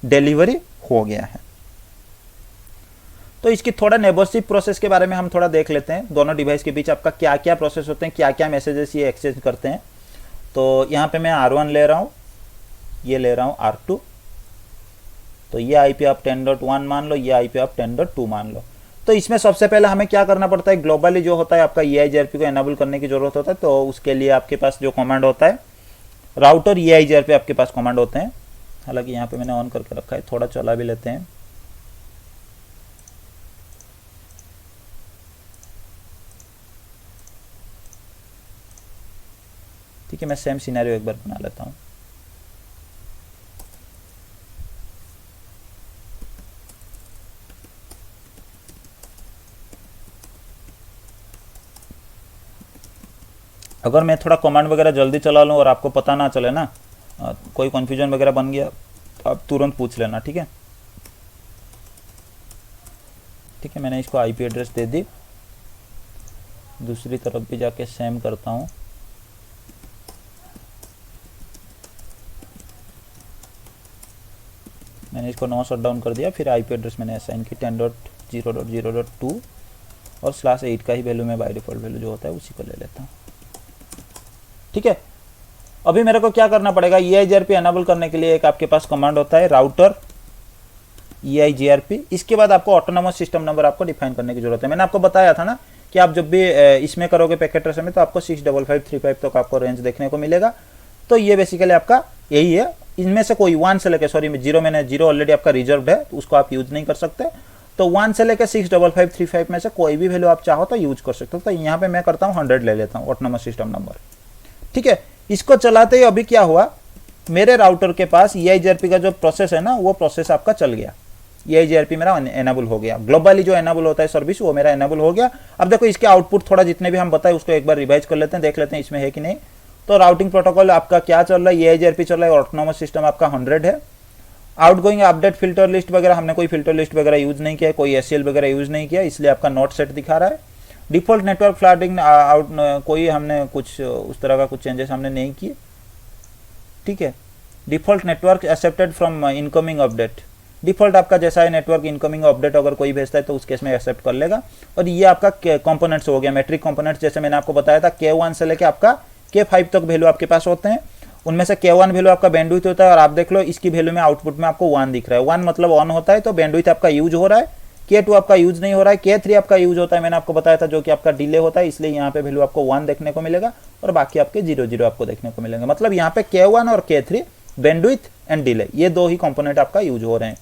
डिलीवरी हो गया है। तो इसकी थोड़ा नेबरशिप प्रोसेस के बारे में हम थोड़ा देख लेते हैं, दोनों डिवाइस के बीच आपका क्या क्या प्रोसेस होते हैं, क्या क्या मैसेजेस ये एक्सचेंज करते हैं। तो यहाँ पे मैं R1 ले रहा हूँ, ये ले रहा हूँ R2, तो ये IP आप 10.1 मान लो, ये IP आप 10.2 मान लो। तो इसमें सबसे पहले हमें क्या करना पड़ता है, ग्लोबली जो होता है आपका EIGRP को एनेबल करने की जरूरत होता है। तो उसके लिए आपके पास जो कमांड होता है राउटर EIGRP आपके पास कमांड होते हैं। हालांकि यहाँ पे मैंने ऑन करके रखा है, थोड़ा चला भी लेते हैं। ठीक है, मैं सेम सिनेरियो एक बार बना लेता हूँ। अगर मैं थोड़ा कमांड वगैरह जल्दी चला लूँ और आपको पता ना चले ना, कोई कन्फ्यूजन वगैरह बन गया तो आप तुरंत पूछ लेना, ठीक है। ठीक है, मैंने इसको IP एड्रेस दे दी, दूसरी तरफ भी जाके सेम करता हूँ। मैंने इसको 9 शट डाउन कर दिया, फिर IP एड्रेस मैंने असाइन की 10.0.0.2 और /8 का ही वैल्यू में बाय डिफॉल्ट वैल्यू जो होता है उसी को ले लेता हूँ। ठीक है, अभी मेरे को क्या करना पड़ेगा, EIGRP एनेबल करने के लिए एक आपके पास कमांड होता है राउटर EIGRP। इसके बाद आपको ऑटोनोमस सिस्टम नंबर आपको डिफाइन करने की जरूरत है। मैंने आपको बताया था ना कि आप जब भी इसमें करोगे पैकेट ट्रेसर में तो आपको 65535 तक आपको रेंज देखने को मिलेगा। तो ये बेसिकली आपका यही है, इनमें से कोई 1 से लेकर, सॉरी जीरो, मैंने जीरो ऑलरेडी आपका रिजर्व्ड है तो उसको आप यूज नहीं कर सकते। तो 1 से लेकर 65535 में से कोई भी वैल्यू आप चाहो तो यूज कर सकते हो। तो यहाँ पे मैं करता हूँ 100 ले लेता हूँ ऑटोनोमस सिस्टम नंबर। ठीक है, इसको चलाते ही अभी क्या हुआ, मेरे राउटर के पास EIGRP का जो प्रोसेस है ना वो प्रोसेस आपका चल गया, EIGRP मेरा एनेबल हो गया, ग्लोबली जो एनेबल होता है सर्विस वो मेरा एनेबल हो गया। अब देखो इसके आउटपुट थोड़ा जितने भी हम बताए उसको एक बार रिवाइज कर लेते हैं, देख लेते हैं इसमें है कि नहीं। तो राउटिंग प्रोटोकॉल आपका क्या चल रहा है, EIGRP चल रहा है, ऑटोनोमस सिस्टम आपका 100 है। आउटगोइंग अपडेट फिल्टर लिस्ट वगैरह हमने कोई फिल्टर लिस्ट वगैरह यूज नहीं किया, कोई SCL वगैरह यूज नहीं किया, इसलिए आपका नॉट सेट दिखा रहा है। डिफॉल्ट नेटवर्क फ्लैटिंग आउट, कोई हमने कुछ उस तरह का कुछ चेंजेस हमने नहीं किए। ठीक है, default network accepted from incoming update, default आपका जैसा है नेटवर्क इनकमिंग अपडेट अगर कोई भेजता है तो उस केस में एक्सेप्ट कर लेगा। और ये आपका कंपोनेंट्स हो गया, मैट्रिक कंपोनेंट्स, जैसे मैंने आपको बताया था K1 से लेके आपका K5 तक वैल्यू आपके पास होते हैं। उनमें से K1 वैल्यू आपका बैंडविड्थ होता है और आप देख लो इसकी वैल्यू में आउटपुट में आपको 1 दिख रहा है। 1 मतलब ऑन होता है तो बैंडविड्थ आपका यूज हो रहा है। K2 आपका यूज नहीं हो रहा है, K3 आपका यूज होता है, मैंने आपको बताया था, जो कि आपका डिले होता है, इसलिए यहाँ पे वैल्यू आपको 1 देखने को मिलेगा और बाकी आपके 0 आपको देखने को मिलेंगे। मतलब यहाँ पे K1 और K3 बैंडविड्थ एंड डिले ये दो ही कंपोनेंट आपका यूज हो रहे हैं।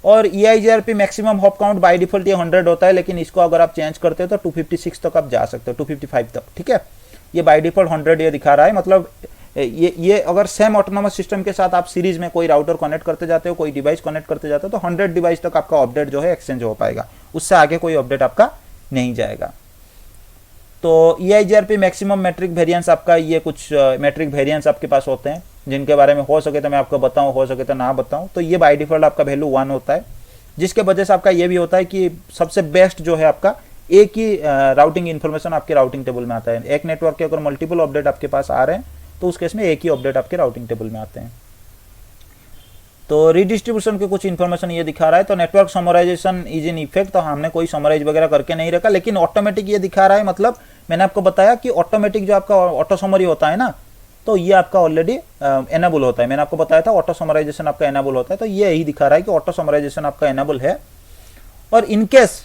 और EIGRP maximum hop count by default ये 100 होता है, लेकिन इसको अगर आप चेंज करते हो तो 256 तक आप जा सकते हो, 255 तक। ठीक है, ये बाय डिफॉल्ट 100 ये दिखा रहा है। मतलब ये अगर सेम ऑटोनोमस सिस्टम के साथ आप सीरीज में कोई राउटर कनेक्ट करते जाते हो, कोई डिवाइस कनेक्ट करते जाते हो तो 100 डिवाइस तक आपका अपडेट जो है एक्सचेंज हो पाएगा, उससे आगे कोई अपडेट आपका नहीं जाएगा। तो EIGRP मैक्सिमम मैट्रिक वेरिएंस आपका, ये कुछ मैट्रिक वेरिएंस आपके पास होते हैं जिनके बारे में हो सके तो मैं आपको बताऊं, हो सके तो ना बताऊं। तो ये बाय डिफॉल्ट आपका वैल्यू 1 होता है, जिसके वजह से आपका ये भी होता है कि सबसे बेस्ट जो है आपका एक ही राउटिंग इन्फॉर्मेशन आपके राउटिंग टेबल में आता है। एक नेटवर्क के अगर मल्टीपल अपडेट आपके पास आ रहे हैं तो उस केस में एक ही अपडेट आपके राउटिंग टेबल में आते हैं। तो रिडिस्ट्रीब्यूशन के कुछ इन्फॉर्मेशन ये दिखा रहा है। तो network summarization is in effect, तो हमने कोई समराइज वगैरह करके नहीं रखा, लेकिन ऑटोमेटिक ये दिखा रहा है। मतलब मैंने आपको बताया कि ऑटोमेटिक जो आपका ऑटो समरी होता है ना, तो ये आपका ऑलरेडी एनेबल होता है। मैंने आपको बताया था ऑटो समराइजेशन आपका एनेबल होता है, तो ये यही दिखा रहा है कि ऑटो समराइजेशन आपका एनेबल है। और in case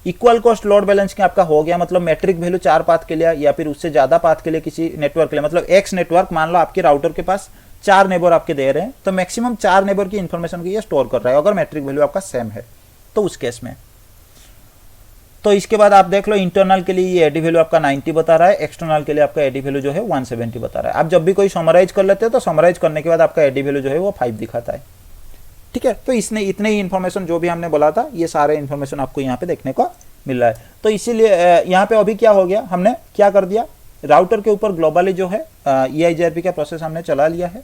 equal cost load balance के आपका हो गया, मतलब मैट्रिक वैल्यू 4 पाथ के लिए या फिर उससे ज्यादा पाथ के लिए किसी नेटवर्क के लिए, मतलब एक्स नेटवर्क मान लो आपके राउटर के पास 4 नेबर आपके दे रहे हैं, तो मैक्सिमम 4 नेबर की इंफॉर्मेशन को ये स्टोर कर रहा है अगर मैट्रिक वैल्यू आपका सेम है तो उस केस में। तो इसके बाद आप देख लो इंटरनल के लिए ये एडी वैल्यू आपका 90 बता रहा है, एक्सटर्नल के लिए आपका एडी वैल्यू जो है 170 बता रहा है। आप जब भी कोई समराइज कर लेते हो तो समराइज करने के बाद आपका एडी वैल्यू जो है वो 5 दिखाता है। ठीक है, तो इसने इतने ही इन्फॉर्मेशन जो भी हमने बोला था ये सारे इन्फॉर्मेशन आपको यहाँ पे देखने को मिल रहा है। तो इसीलिए यहाँ पे अभी क्या हो गया, हमने क्या कर दिया, राउटर के ऊपर ग्लोबली जो है EIGRP का प्रोसेस हमने चला लिया है।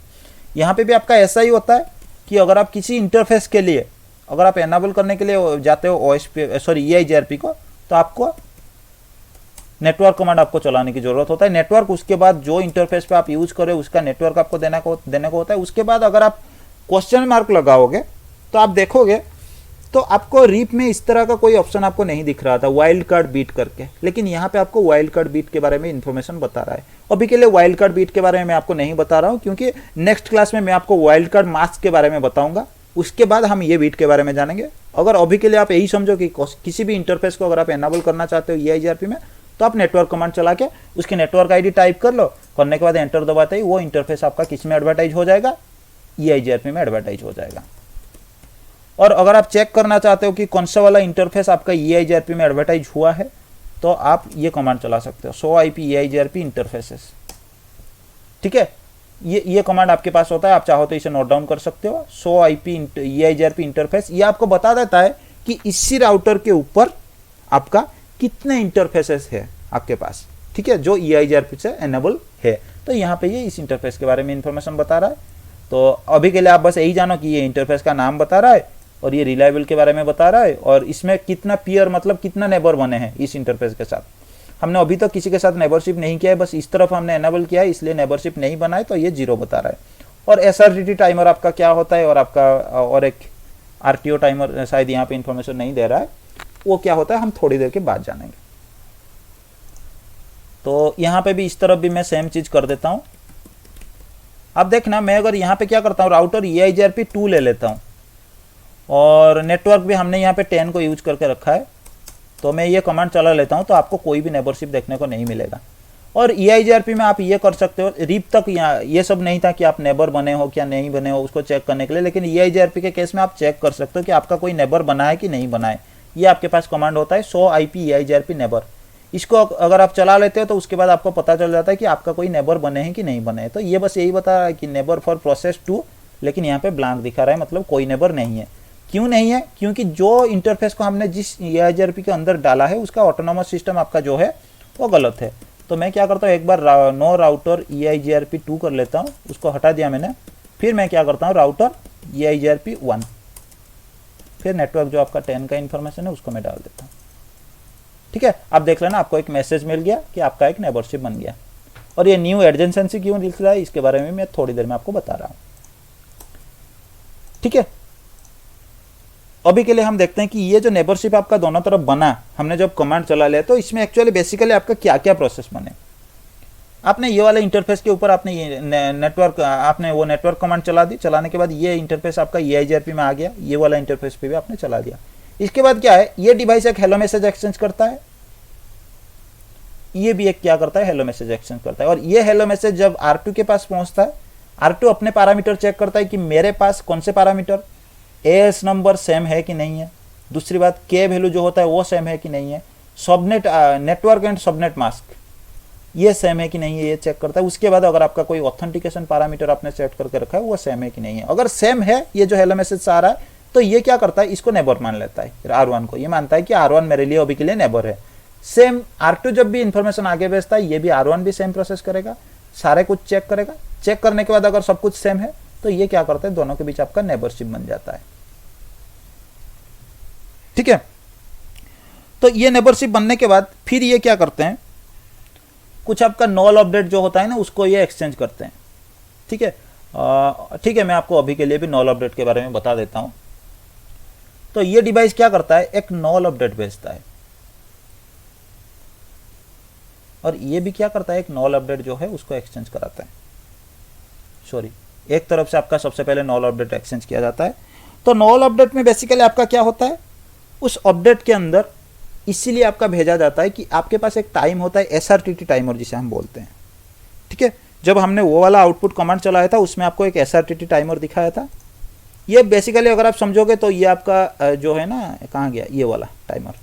यहाँ पे भी आपका ऐसा ही होता है कि अगर आप किसी इंटरफेस के लिए अगर आप एनाबल करने के लिए जाते हो EIGRP को, तो आपको नेटवर्क कमांड आपको चलाने की जरूरत होता है। नेटवर्क उसके बाद जो इंटरफेस पे आप यूज करें उसका नेटवर्क आपको देने को होता है। उसके बाद अगर आप क्वेश्चन मार्क लगाओगे तो आप देखोगे तो आपको रीप में इस तरह का कोई ऑप्शन आपको नहीं दिख रहा था वाइल्ड कार्ड बीट करके, लेकिन यहाँ पे आपको वाइल्ड कार्ड बीट के बारे में इंफॉर्मेशन बता रहा है। अभी के लिए वाइल्ड कार्ड बीट के बारे में मैं आपको नहीं बता रहा हूँ, क्योंकि नेक्स्ट क्लास में मैं आपको वाइल्ड कार्ड मास्क के बारे में बताऊंगा, उसके बाद हम ये बीट के बारे में जानेंगे। अगर अभी के लिए आप यही समझो कि किसी भी इंटरफेस को अगर आप एनाबल करना चाहते हो EIGRP में, तो आप नेटवर्क कमांड चला के उसकी नेटवर्क ID टाइप कर लो, करने के बाद एंटर दबाते ही वो इंटरफेस आपका किस में एडवर्टाइज हो जाएगा, EIGRP में एडवर्टाइज हो जाएगा। और अगर आप चेक करना चाहते हो कि कौन सा वाला इंटरफेस आपका EIGRP में एडवर्टाइज हुआ है, तो आप ये कमांड चला सकते हो, शो IP EIGRP इंटरफेसेस। ठीक है, ये कमांड आपके पास होता है, आप चाहो तो इसे नोट डाउन कर सकते हो। शो IP EIGRP इंटरफेस, ये आपको बता देता है कि इसी राउटर के ऊपर आपका कितने इंटरफेसेस है आपके पास, ठीक है, जो EIGRP से एनेबल है। तो यहाँ पे ये इस इंटरफेस के बारे में इंफॉर्मेशन बता रहा है। तो अभी के लिए आप बस यही जानो कि ये इंटरफेस का नाम बता रहा है और ये रिलायबल के बारे में बता रहा है, और इसमें कितना पीयर मतलब कितना नेबर बने हैं इस इंटरफेस के साथ। हमने अभी तक किसी के साथ नेबरशिप नहीं किया है, बस इस तरफ हमने एनेबल किया है, इसलिए नेबरशिप नहीं बना है, तो ये 0 बता रहा है। और SRTT टाइमर आपका क्या होता है, और आपका और एक RTO टाइमर शायद यहाँ पे इंफॉर्मेशन नहीं दे रहा है, वो क्या होता है हम थोड़ी देर के बाद जानेंगे। तो यहाँ पे भी इस तरफ भी मैं सेम चीज कर देता हूँ। अब देखना, मैं अगर यहाँ पे क्या करता हूँ, राउटर EIGRP 2 ले लेता हूँ, और नेटवर्क भी हमने यहाँ पे 10 को यूज करके रखा है, तो मैं ये कमांड चला लेता हूँ, तो आपको कोई भी नेबरशिप देखने को नहीं मिलेगा। और EIGRP में आप ये कर सकते हो, रीप तक यहाँ ये सब नहीं था कि आप नेबर बने हो क्या नहीं बने हो उसको चेक करने के लिए, लेकिन EIGRP के केस में आप चेक कर सकते हो कि आपका कोई नेबर बना है कि नहीं बना है। ये आपके पास कमांड होता है, शो IP EIGRP नेबर। इसको अगर आप चला लेते हो तो उसके बाद आपको पता चल जाता है कि आपका कोई नेबर बने हैं कि नहीं बने हैं। तो ये बस यही बता रहा है कि नेबर फॉर प्रोसेस 2, लेकिन यहाँ पे ब्लैंक दिखा रहा है, मतलब कोई नेबर नहीं है। क्यों नहीं है? क्योंकि जो इंटरफेस को हमने जिस EIGRP के अंदर डाला है उसका ऑटोनोमस सिस्टम आपका जो है वो गलत है। तो मैं क्या करता हूँ, एक बार नो राउटर EIGRP 2 कर लेता हूँ, उसको हटा दिया मैंने। फिर मैं क्या करता हूँ, राउटर EIGRP 1, फिर नेटवर्क जो आपका 10 का इंफॉर्मेशन है उसको मैं डाल देता हूँ। ठीक है, आप देख लेना, आपको एक मैसेज मिल गया कि आपका एक नेबरशिप बन गया। और ये न्यू एडजेंसी क्यों लिख रहा है इसके बारे में मैं थोड़ी देर में आपको बता रहा हूँ। ठीक है, अभी के लिए हम देखते हैं कि ये जो नेबरशिप आपका दोनों तरफ बना, हमने जब कमांड चला लिया, तो इसमें एक्चुअली बेसिकली आपका क्या क्या प्रोसेस बने। आपने ये वाले इंटरफेस के ऊपर आपने ये नेटवर्क, आपने वो नेटवर्क कमांड चला दी, चलाने के बाद ये इंटरफेस आपका EIGRP में आ गया, ये वाला इंटरफेस पे भी आपने चला दिया। इसके बाद क्या है, ये डिवाइस एक हेलो मैसेज एक्सचेंज करता है, ये भी एक क्या करता है, हेलो मैसेज एक्सचेंज करता है। और ये हेलो मैसेज जब R2 के पास पहुंचता है, R2 अपने पैरामीटर चेक करता है कि मेरे पास कौन से पैरामीटर, AS नंबर सेम है कि नहीं है, दूसरी बात K वैल्यू जो होता है वो सेम है कि नहीं है, subnet network and subnet mask ये सेम है कि नहीं है, ये चेक करता है। उसके बाद अगर आपका कोई ऑथेंटिकेशन पैरामीटर आपने सेट करके रखा है वो सेम है कि नहीं है, अगर सेम है, ये जो हेलो मैसेज आ रहा है, तो ये क्या करता है, इसको नेबर मान लेता है। फिर R1 को ये मानता है कि R1 मेरे लिए अभी के लिए नेबर है। सेम R2 जब भी इंफॉर्मेशन आगे भेजता है, ये भी R1 भी सेम प्रोसेस करेगा, सारे कुछ चेक करेगा। चेक करने के बाद अगर सब कुछ सेम है तो ये क्या करता है, दोनों के बीच आपका नेबरशिप बन जाता है। ठीक है, तो ये नेबरशिप बनने के बाद फिर ये क्या करते हैं, कुछ आपका नॉल अपडेट जो होता है ना, उसको ये एक्सचेंज करते हैं। ठीक है, ठीक है, मैं आपको अभी के लिए भी नॉल अपडेट के बारे में बता देता हूं। तो ये डिवाइस क्या करता है, एक नॉल अपडेट भेजता है, और ये भी क्या करता है, एक नॉल अपडेट जो है उसको एक्सचेंज कराता है। सॉरी, एक तरफ से आपका सबसे पहले नॉल अपडेट एक्सचेंज किया जाता है। तो नॉल अपडेट में बेसिकली आपका क्या होता है, उस अपडेट के अंदर इसीलिए आपका भेजा जाता है कि आपके पास एक टाइम होता है, SRTT टाइमर जिसे हम बोलते हैं। ठीक है, जब हमने वो वाला आउटपुट कमांड चलाया था उसमें आपको एक SRTT टाइमर दिखाया था। ये बेसिकली अगर आप समझोगे तो ये आपका जो है ना, कहाँ गया ये वाला टाइमर,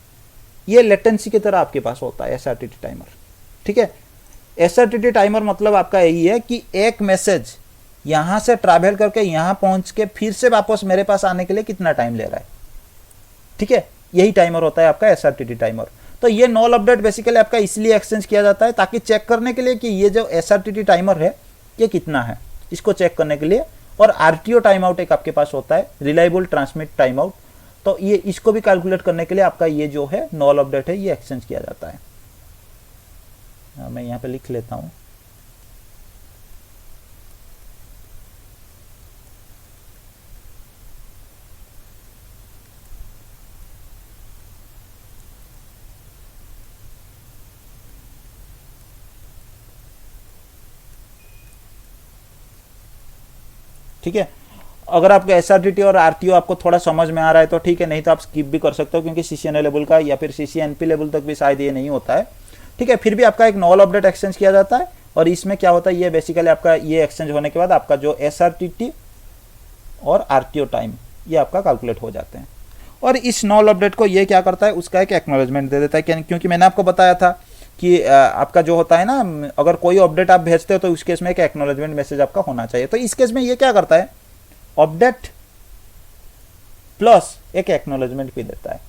ये लेटेंसी की तरह आपके पास होता है SRTT टाइमर। ठीक है, SRTT टाइमर मतलब आपका यही है कि एक मैसेज यहाँ से ट्रैवल करके यहाँ पहुँच के फिर से वापस मेरे पास आने के लिए कितना टाइम ले रहा है। ठीक है, यही टाइमर होता है आपका SRTT टाइमर। तो ये नॉल अपडेट बेसिकली आपका इसलिए एक्सचेंज किया जाता है ताकि चेक करने के लिए कि ये जो SRTT टाइमर है ये कितना है, इसको चेक करने के लिए। और RTO टाइम आउट एक आपके पास होता है, रिलायबल ट्रांसमिट टाइम आउट। तो ये इसको भी कैलकुलेट करने के लिए आपका ये जो है नॉल अपडेट है ये एक्सचेंज किया जाता है। मैं यहाँ पे लिख लेता हूँ। ठीक है, अगर आपका एसआरटीटी और आरटीओ आपको थोड़ा समझ में आ रहा है तो ठीक है, नहीं तो आप स्किप भी कर सकते हो, क्योंकि सीसीएनए लेवल का या फिर सीसीएनपी लेवल तक भी शायद ये नहीं होता है। ठीक है, फिर भी आपका एक नॉल अपडेट एक्सचेंज किया जाता है, और इसमें क्या होता है, ये बेसिकली आपका ये एक्सचेंज होने के बाद आपका जो एसआरटीटी और आरटीओ टाइम ये आपका कैलकुलेट हो जाते हैं। और इस नॉल अपडेट को ये क्या करता है, उसका एक एक्नॉलेजमेंट दे देता है, क्योंकि मैंने आपको बताया था कि आपका जो होता है ना, अगर कोई अपडेट आप भेजते हो तो उस केस में एक एक्नॉलेजमेंट मैसेज आपका होना चाहिए। तो इस केस में ये क्या करता है, अपडेट प्लस एक एक्नॉलेजमेंट भी देता है।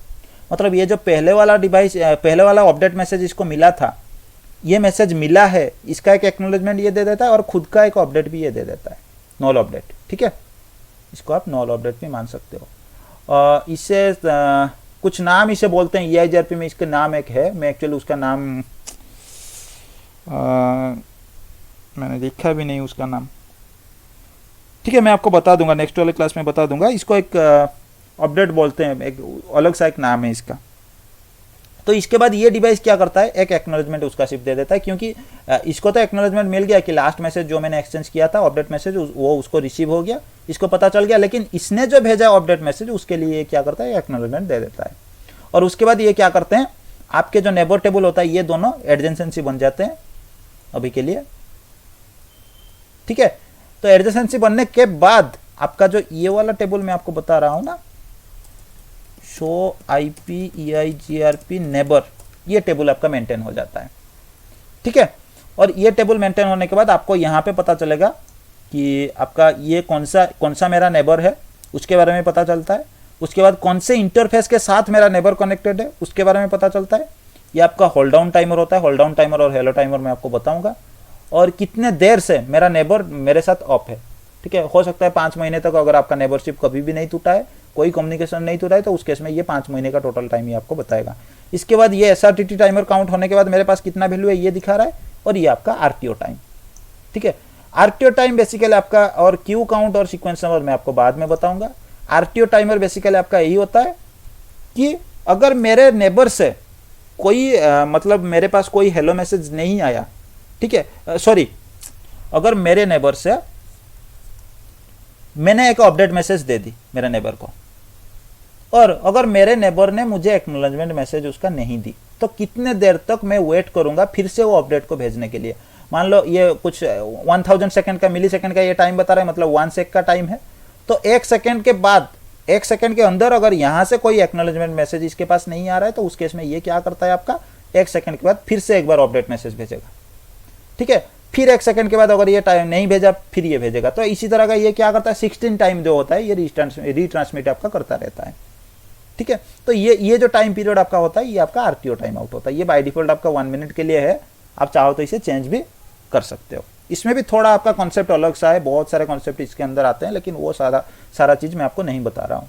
मतलब ये जो पहले वाला डिवाइस, पहले वाला अपडेट मैसेज इसको मिला था, ये मैसेज मिला है, इसका एक एक्नॉलेजमेंट ये दे देता है, और खुद का एक अपडेट भी ये दे देता है, नॉल अपडेट। ठीक है, इसको आप नॉल अपडेट भी मान सकते हो। इसे कुछ नाम इसे बोलते हैं EIGRP में, इसके नाम एक है, मैं एक्चुअली उसका नाम मैंने देखा भी नहीं उसका नाम। ठीक है, मैं आपको बता दूंगा, नेक्स्ट वाले क्लास में बता दूंगा। इसको एक अपडेट बोलते हैं, एक अलग सा एक नाम है इसका। तो इसके बाद ये डिवाइस क्या करता है, एक एक्नॉलेजमेंट उसका सिर्फ दे देता है, क्योंकि इसको तो एक्नॉलेजमेंट मिल गया कि लास्ट मैसेज जो मैंने एक्सचेंज किया था अपडेट मैसेज, वो उसको रिसीव हो गया, इसको पता चल गया, लेकिन इसने जो भेजा अपडेट मैसेज उसके लिए ये क्या करता है, एक्नॉलेजमेंट दे देता है। और उसके बाद ये क्या करते हैं, आपके जो नेबर टेबल होता है ये दोनों एडजेंसेंसी बन जाते हैं अभी के लिए। ठीक है, तो एडजेंसेंसी बनने के बाद आपका जो ये वाला टेबल मैं आपको बता रहा हूं ना, शो IP EIGRP नेबर, ये टेबल आपका मेंटेन हो जाता है। ठीक है, और ये टेबल मेंटेन होने के बाद आपको यहाँ पे पता चलेगा कि आपका ये कौन सा मेरा नेबर है, उसके बारे में पता चलता है। उसके बाद कौन से इंटरफेस के साथ मेरा नेबर कनेक्टेड है उसके बारे में पता चलता है। ये आपका होल्ड डाउन टाइमर होता है, होल्ड डाउन टाइमर और हेलो टाइमर मैं आपको बताऊंगा। और कितने देर से मेरा नेबर मेरे साथ ऑफ है। ठीक है, हो सकता है 5 महीने तक, अगर आपका नेबरशिप कभी भी नहीं टूटा है, कोई कम्युनिकेशन नहीं टूटा है, तो उस केस में ये 5 महीने का टोटल टाइम ही आपको बताएगा। इसके बाद ये SRTT टाइमर काउंट होने के बाद मेरे पास कितना वैल्यू है ये दिखा रहा है, और ये आपका RTO टाइम। ठीक है, RTO टाइम बेसिकली आपका, और क्यू काउंट और सीक्वेंस नंबर मैं आपको बाद में बताऊंगा। RTO टाइमर बेसिकली आपका यही होता है कि अगर मेरे नेबर से कोई मतलब मेरे पास कोई हेलो मैसेज नहीं आया, ठीक है, सॉरी, अगर मेरे नेबर से मैंने एक अपडेट मैसेज दे दी मेरे नेबर को, और अगर मेरे नेबर ने मुझे एक्नॉलेजमेंट मैसेज उसका नहीं दी, तो कितने देर तक मैं वेट करूंगा फिर से वो अपडेट को भेजने के लिए। मान लो ये कुछ 1000 सेकंड का, मिली सेकंड का ये टाइम बता रहा है, मतलब 1 सेक का टाइम है। तो 1 सेकंड के बाद, 1 सेकंड के अंदर अगर यहां से कोई एक्नॉलेजमेंट मैसेज इसके पास नहीं आ रहा है, तो उस केस में ये क्या करता है, आपका 1 सेकंड के बाद फिर से एक बार अपडेट मैसेज भेजेगा। ठीक है, फिर 1 सेकंड के बाद अगर ये टाइम नहीं भेजा, फिर ये भेजेगा। तो इसी तरह का ये क्या करता है, 16 टाइम जो होता है ये रीट्रांसमिट आपका करता रहता है। ठीक है, तो ये जो टाइम पीरियड आपका होता है ये आपका RTO टाइम आउट होता है। ये बाय डिफॉल्ट आपका 1 मिनट के लिए है, आप चाहो तो इसे चेंज भी कर सकते हो। इसमें भी थोड़ा आपका कॉन्सेप्ट अलग सा है, बहुत सारे कॉन्सेप्ट इसके अंदर आते हैं, लेकिन वो सारा चीज मैं आपको नहीं बता रहा हूँ।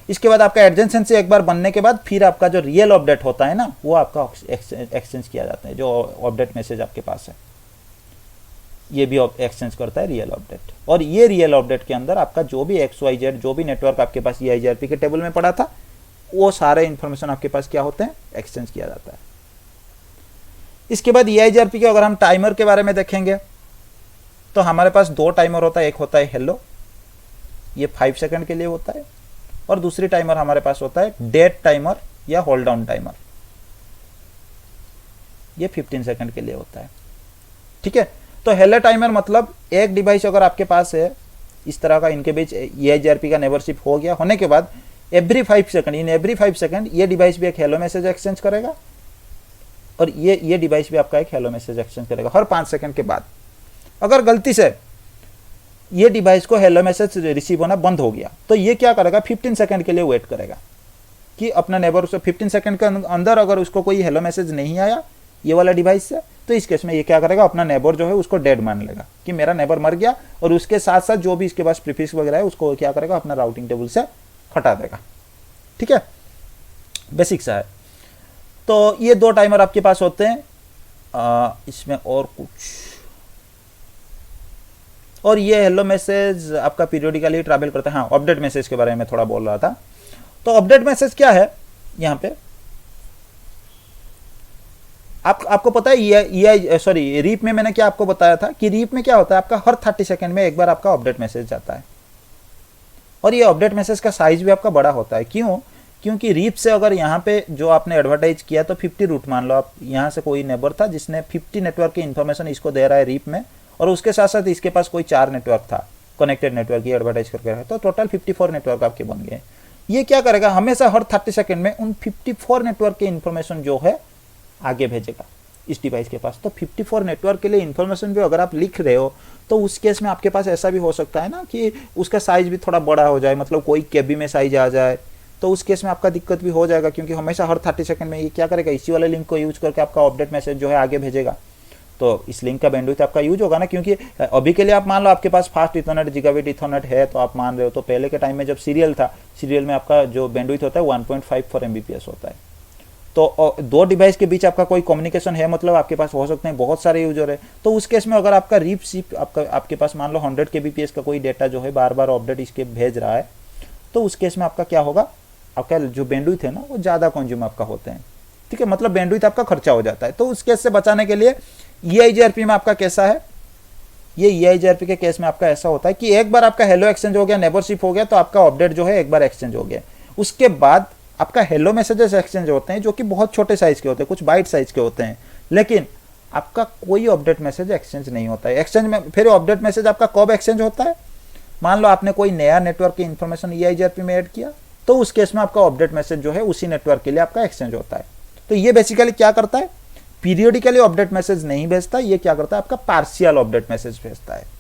इसके बाद आपका एडजेंसेंसी एक बार बनने के बाद फिर आपका जो रियल अपडेट होता है ना, वो आपका एक्सचेंज किया जाता है। जो अपडेट मैसेज आपके पास है ये भी एक्सचेंज करता है रियल अपडेट। और ये रियल अपडेट के अंदर आपका जो भी XYZ, जो भी नेटवर्क आपके पास EIGRP के टेबल में पड़ा था, वो सारे इंफॉर्मेशन आपके पास क्या होते हैं, एक्सचेंज किया जाता है। इसके बाद EIGRP के अगर हम टाइमर के बारे में देखेंगे तो हमारे पास 2 टाइमर होता है। एक होता है हेलो, ये 5 सेकंड के लिए होता है, और दूसरी टाइमर हमारे पास होता है डेट टाइमर या होल्ड डाउन टाइमर, ये 15 सेकंड के लिए होता है। ठीक है, तो हेलो टाइमर मतलब एक डिवाइस अगर आपके पास है इस तरह का, इनके बीच EIGRP का नेबरशिप हो गया, होने के बाद every 5 second, in every 5 second ये डिवाइस भी एक हेलो मैसेज एक्सचेंज करेगा, और ये डिवाइस भी आपका एक हेलो मैसेज एक्सचेंज करेगा हर 5 सेकंड के बाद। अगर गलती से ये डिवाइस को हेलो मैसेज रिसीव होना बंद हो गया, तो ये क्या करेगा, 15 सेकंड के लिए वेट करेगा कि अपना नेबर से 15 सेकंड के अंदर अगर उसको कोई हेलो मैसेज नहीं आया ये वाला डिवाइस से, तो इस केस में ये क्या करेगा, अपना नेबर जो है उसको डेड मान लेगा कि मेरा नेबर मर गया, और उसके साथ साथ जो भी इसके पास प्रीफिक्स वगैरह है उसको क्या करेगा, अपना राउटिंग टेबल से हटा देगा। ठीक है, बेसिक सा है। तो ये दो टाइमर आपके पास होते हैं। इसमें और कुछ, और ये हेलो मैसेज आपका पीरियोडिकली ट्रैवल करता है। हाँ, अपडेट मैसेज के बारे में थोड़ा बोल रहा था। तो अपडेट मैसेज क्या है यहाँ पे, आपको पता है ये रीप में मैंने क्या आपको बताया था कि रीप में क्या होता है, आपका हर 30 सेकंड में एक बार आपका अपडेट मैसेज जाता है। और ये अपडेट मैसेज का साइज भी आपका बड़ा होता है। क्यों? क्योंकि रीप से अगर यहाँ पे जो आपने एडवर्टाइज किया तो 50 रूट मान लो आप, यहाँ से कोई नेबर था जिसने 50 नेटवर्क की इन्फॉर्मेशन इसको दे रहा है रीप में, और उसके साथ साथ इसके पास कोई 4 नेटवर्क था कनेक्टेड नेटवर्क, ये एडवर्टाइज करके रहा है, तो टोटल 54 नेटवर्क आपके बन गए। ये क्या करेगा, हमेशा हर 30 सेकंड में उन 54 नेटवर्क की इन्फॉर्मेशन जो है आगे भेजेगा इस डिवाइस के पास। तो 54 नेटवर्क के लिए इन्फॉर्मेशन भी अगर आप लिख रहे हो तो उस केस में आपके पास ऐसा भी हो सकता है ना कि उसका साइज भी थोड़ा बड़ा हो जाए, मतलब कोई केबी में साइज आ जाए, तो उस केस में आपका दिक्कत भी हो जाएगा। क्योंकि हमेशा हर 30 सेकंड में ये क्या करेगा, इसी वाले लिंक को यूज करके आपका अपडेट मैसेज जो है आगे भेजेगा। तो इस लिंक का बैंडविड्थ आपका यूज होगा ना, क्योंकि अभी के लिए आप मान लो आपके पास फास्ट इथरनेट जिगाबिट इथरनेट है तो आप मान रहे हो, तो पहले के टाइम में जब सीरियल था, सीरियल में आपका जो बैंडविड्थ होता है 1.54 MBPS होता है। तो दो डिवाइस के बीच आपका कोई कम्युनिकेशन है, मतलब आपके पास हो सकते हैं बहुत सारे यूजर है, तो उस केस में अगर आपका रीप सिप आपके पास मान लो 100 kbps का कोई डेटा जो है बार बार अपडेट इसके भेज रहा है, तो उस केस में आपका क्या होगा, आपका जो बैंडविड्थ है ना वो ज़्यादा कंज्यूम आपका होते हैं। ठीक है, मतलब बैंडविड्थ आपका खर्चा हो जाता है। तो उस केस से बचाने के लिए EIGRP में आपका कैसा है, ये EIGRP के केस में आपका ऐसा होता है कि एक बार आपका हेलो एक्सचेंज हो गया, नेबरशिप हो गया, तो आपका अपडेट जो है एक बार एक्सचेंज हो गया, उसके बाद आपका हेलो मैसेजेस एक्सचेंज होते हैं जो कि बहुत छोटे साइज के होते हैं, कुछ बाइट साइज के होते हैं, लेकिन आपका कोई अपडेट मैसेज एक्सचेंज नहीं होता है। एक्सचेंज में फिर अपडेट मैसेज आपका कब एक्सचेंज होता है, मान लो आपने कोई नया नेटवर्क की इंफॉर्मेशन EIGRP में ऐड किया, तो उस केस में आपका अपडेट मैसेज जो है उसी नेटवर्क के लिए आपका एक्सचेंज होता है। तो ये बेसिकली क्या करता है, पीरियडिकली अपडेट मैसेज नहीं भेजता, ये क्या करता है, आपका पार्शियल अपडेट मैसेज भेजता है।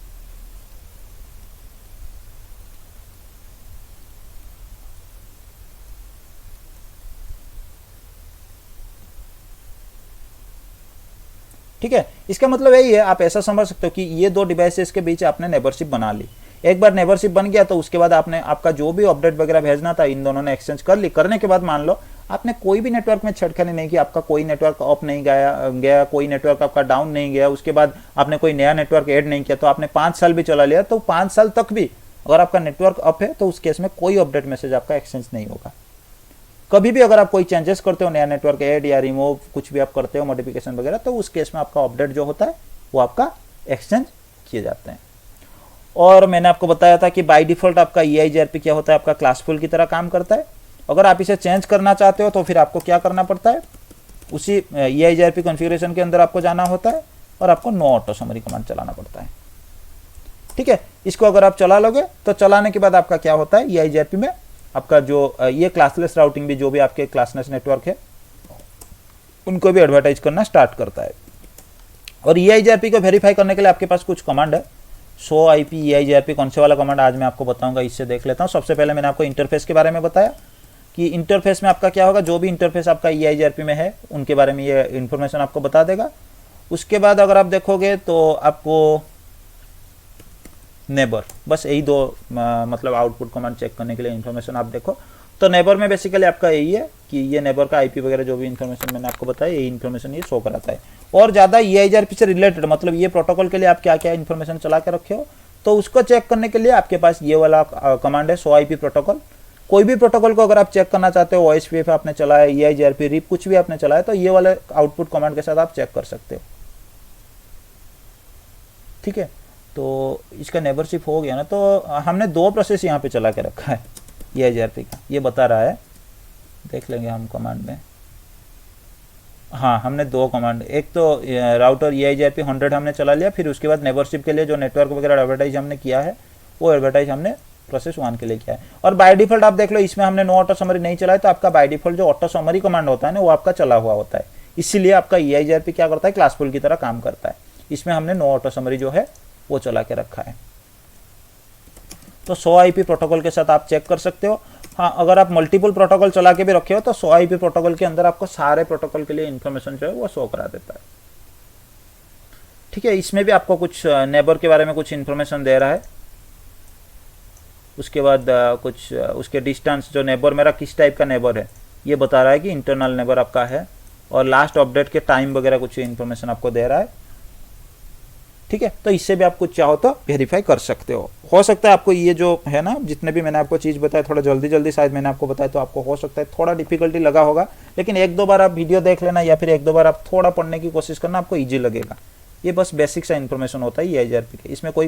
ठीक है, इसका मतलब यही है, आप ऐसा समझ सकते हो कि ये दो डिवाइसेस के बीच आपने नेबरशिप बना ली। एक बार नेबरशिप बन गया तो उसके बाद आपने आपका जो भी अपडेट वगैरह भेजना था इन दोनों ने एक्सचेंज कर ली। करने के बाद मान लो आपने कोई भी नेटवर्क में छेड़खानी नहीं की, आपका कोई नेटवर्क अप नहीं गया, कोई नेटवर्क आपका डाउन नहीं गया, उसके बाद आपने कोई नया नेटवर्क ऐड नहीं किया, तो आपने 5 साल भी चला लिया, तो 5 साल तक भी अगर आपका नेटवर्क अप है तो उस केस में कोई अपडेट मैसेज आपका एक्सचेंज नहीं होगा। कभी भी अगर आप कोई चेंजेस करते हो, नया नेटवर्क ऐड या रिमूव कुछ भी आप करते हो, मॉडिफिकेशन वगैरह, तो उस केस में आपका अपडेट जो होता है वो आपका एक्सचेंज किए जाते हैं। और मैंने आपको बताया था कि बाय डिफॉल्ट आपका EIGRP क्या होता है, आपका क्लासफुल की तरह काम करता है। अगर आप इसे चेंज करना चाहते हो तो फिर आपको क्या करना पड़ता है, उसी EIGRP कॉन्फ़िगरेशन के अंदर आपको जाना होता है और आपको नो ऑटो समरी कमांड चलाना पड़ता है। ठीक है, इसको अगर आप चला लोगे तो चलाने के बाद आपका क्या होता है, EIGRP में आपका जो ये क्लासलेस राउटिंग भी जो भी आपके क्लासलेस नेटवर्क है उनको भी एडवर्टाइज करना स्टार्ट करता है। और EIGRP को वेरीफाई करने के लिए आपके पास कुछ कमांड है। शो IP EIGRP कौन से वाला कमांड आज मैं आपको बताऊंगा, इससे देख लेता हूँ। सबसे पहले मैंने आपको इंटरफेस के बारे में बताया कि इंटरफेस में आपका क्या होगा, जो भी इंटरफेस आपका EIGRP में है उनके बारे में ये इन्फॉर्मेशन आपको बता देगा। उसके बाद अगर आप देखोगे तो आपको नेबर, बस यही दो मतलब आउटपुट कमांड चेक करने के लिए इन्फॉर्मेशन आप देखो। तो नेबर में बेसिकली आपका यही है कि ये नेबर का IP वगैरह जो भी इन्फॉर्मेशन मैंने आपको बताया, यही इन्फॉर्मेशन ये शो कराता है। और ज़्यादा EIGRP से रिलेटेड, मतलब ये प्रोटोकॉल के लिए आप क्या क्या इन्फॉर्मेशन चला के रखे हो, तो उसको चेक करने के लिए आपके पास ये वाला कमांड है, शो IP प्रोटोकॉल। कोई भी प्रोटोकॉल को अगर आप चेक करना चाहते हो, OSPF आपने चलाया, EIGRP रीप कुछ भी आपने चलाया, तो ये वाले आउटपुट कमांड के साथ आप चेक कर सकते हो। ठीक है, तो इसका नेबरशिप हो गया ना। तो हमने 2 प्रोसेस यहाँ पे चला के रखा है EIGRP का, ये बता रहा है, देख लेंगे हम कमांड में। हाँ, हमने 2 कमांड, एक तो राउटर EIGRP 100 हमने चला लिया, फिर उसके बाद नेबरशिप के लिए जो नेटवर्क वगैरह एडवर्टाइज हमने किया है वो एडवर्टाइज हमने प्रोसेस 1 के लिए किया है। और बाय डिफॉल्ट आप देख लो इसमें हमने नो ऑटो समरी नहीं चलाया, तो आपका बाय डिफॉल्ट जो ऑटो समरी कमांड होता है ना वो आपका चला हुआ होता है। इसीलिए आपका EIGRP क्या करता है, क्लासफुल की तरह काम करता है। इसमें हमने नो ऑटो समरी जो है वो चला के रखा है। तो शो IP प्रोटोकॉल के साथ आप चेक कर सकते हो। हाँ, अगर आप मल्टीपल प्रोटोकॉल चला के भी रखे हो तो शो IP प्रोटोकॉल के अंदर आपको सारे प्रोटोकॉल के लिए इन्फॉर्मेशन जो है वो शो करा देता है। ठीक है, इसमें भी आपको कुछ नेबर के बारे में कुछ इन्फॉर्मेशन दे रहा है। उसके बाद कुछ उसके डिस्टेंस, जो नेबर मेरा किस टाइप का नेबर है ये बता रहा है कि इंटरनल नेबर आपका है, और लास्ट अपडेट के टाइम वगैरह कुछ इन्फॉर्मेशन आपको दे रहा है। ठीक है, तो इससे भी आप कुछ चाहो तो वेरीफाई कर सकते हो सकता है आपको ये जो है ना, जितने भी मैंने आपको चीज़ बताया थोड़ा जल्दी जल्दी शायद मैंने आपको बताया, तो आपको हो सकता है थोड़ा डिफिकल्टी लगा होगा, लेकिन एक दो बार आप वीडियो देख लेना या फिर एक दो बार आप थोड़ा पढ़ने की कोशिश करना, आपको ईजी लगेगा। ये बस बेसिक सा इन्फॉर्मेशन होता है EIGRP के, इसमें कोई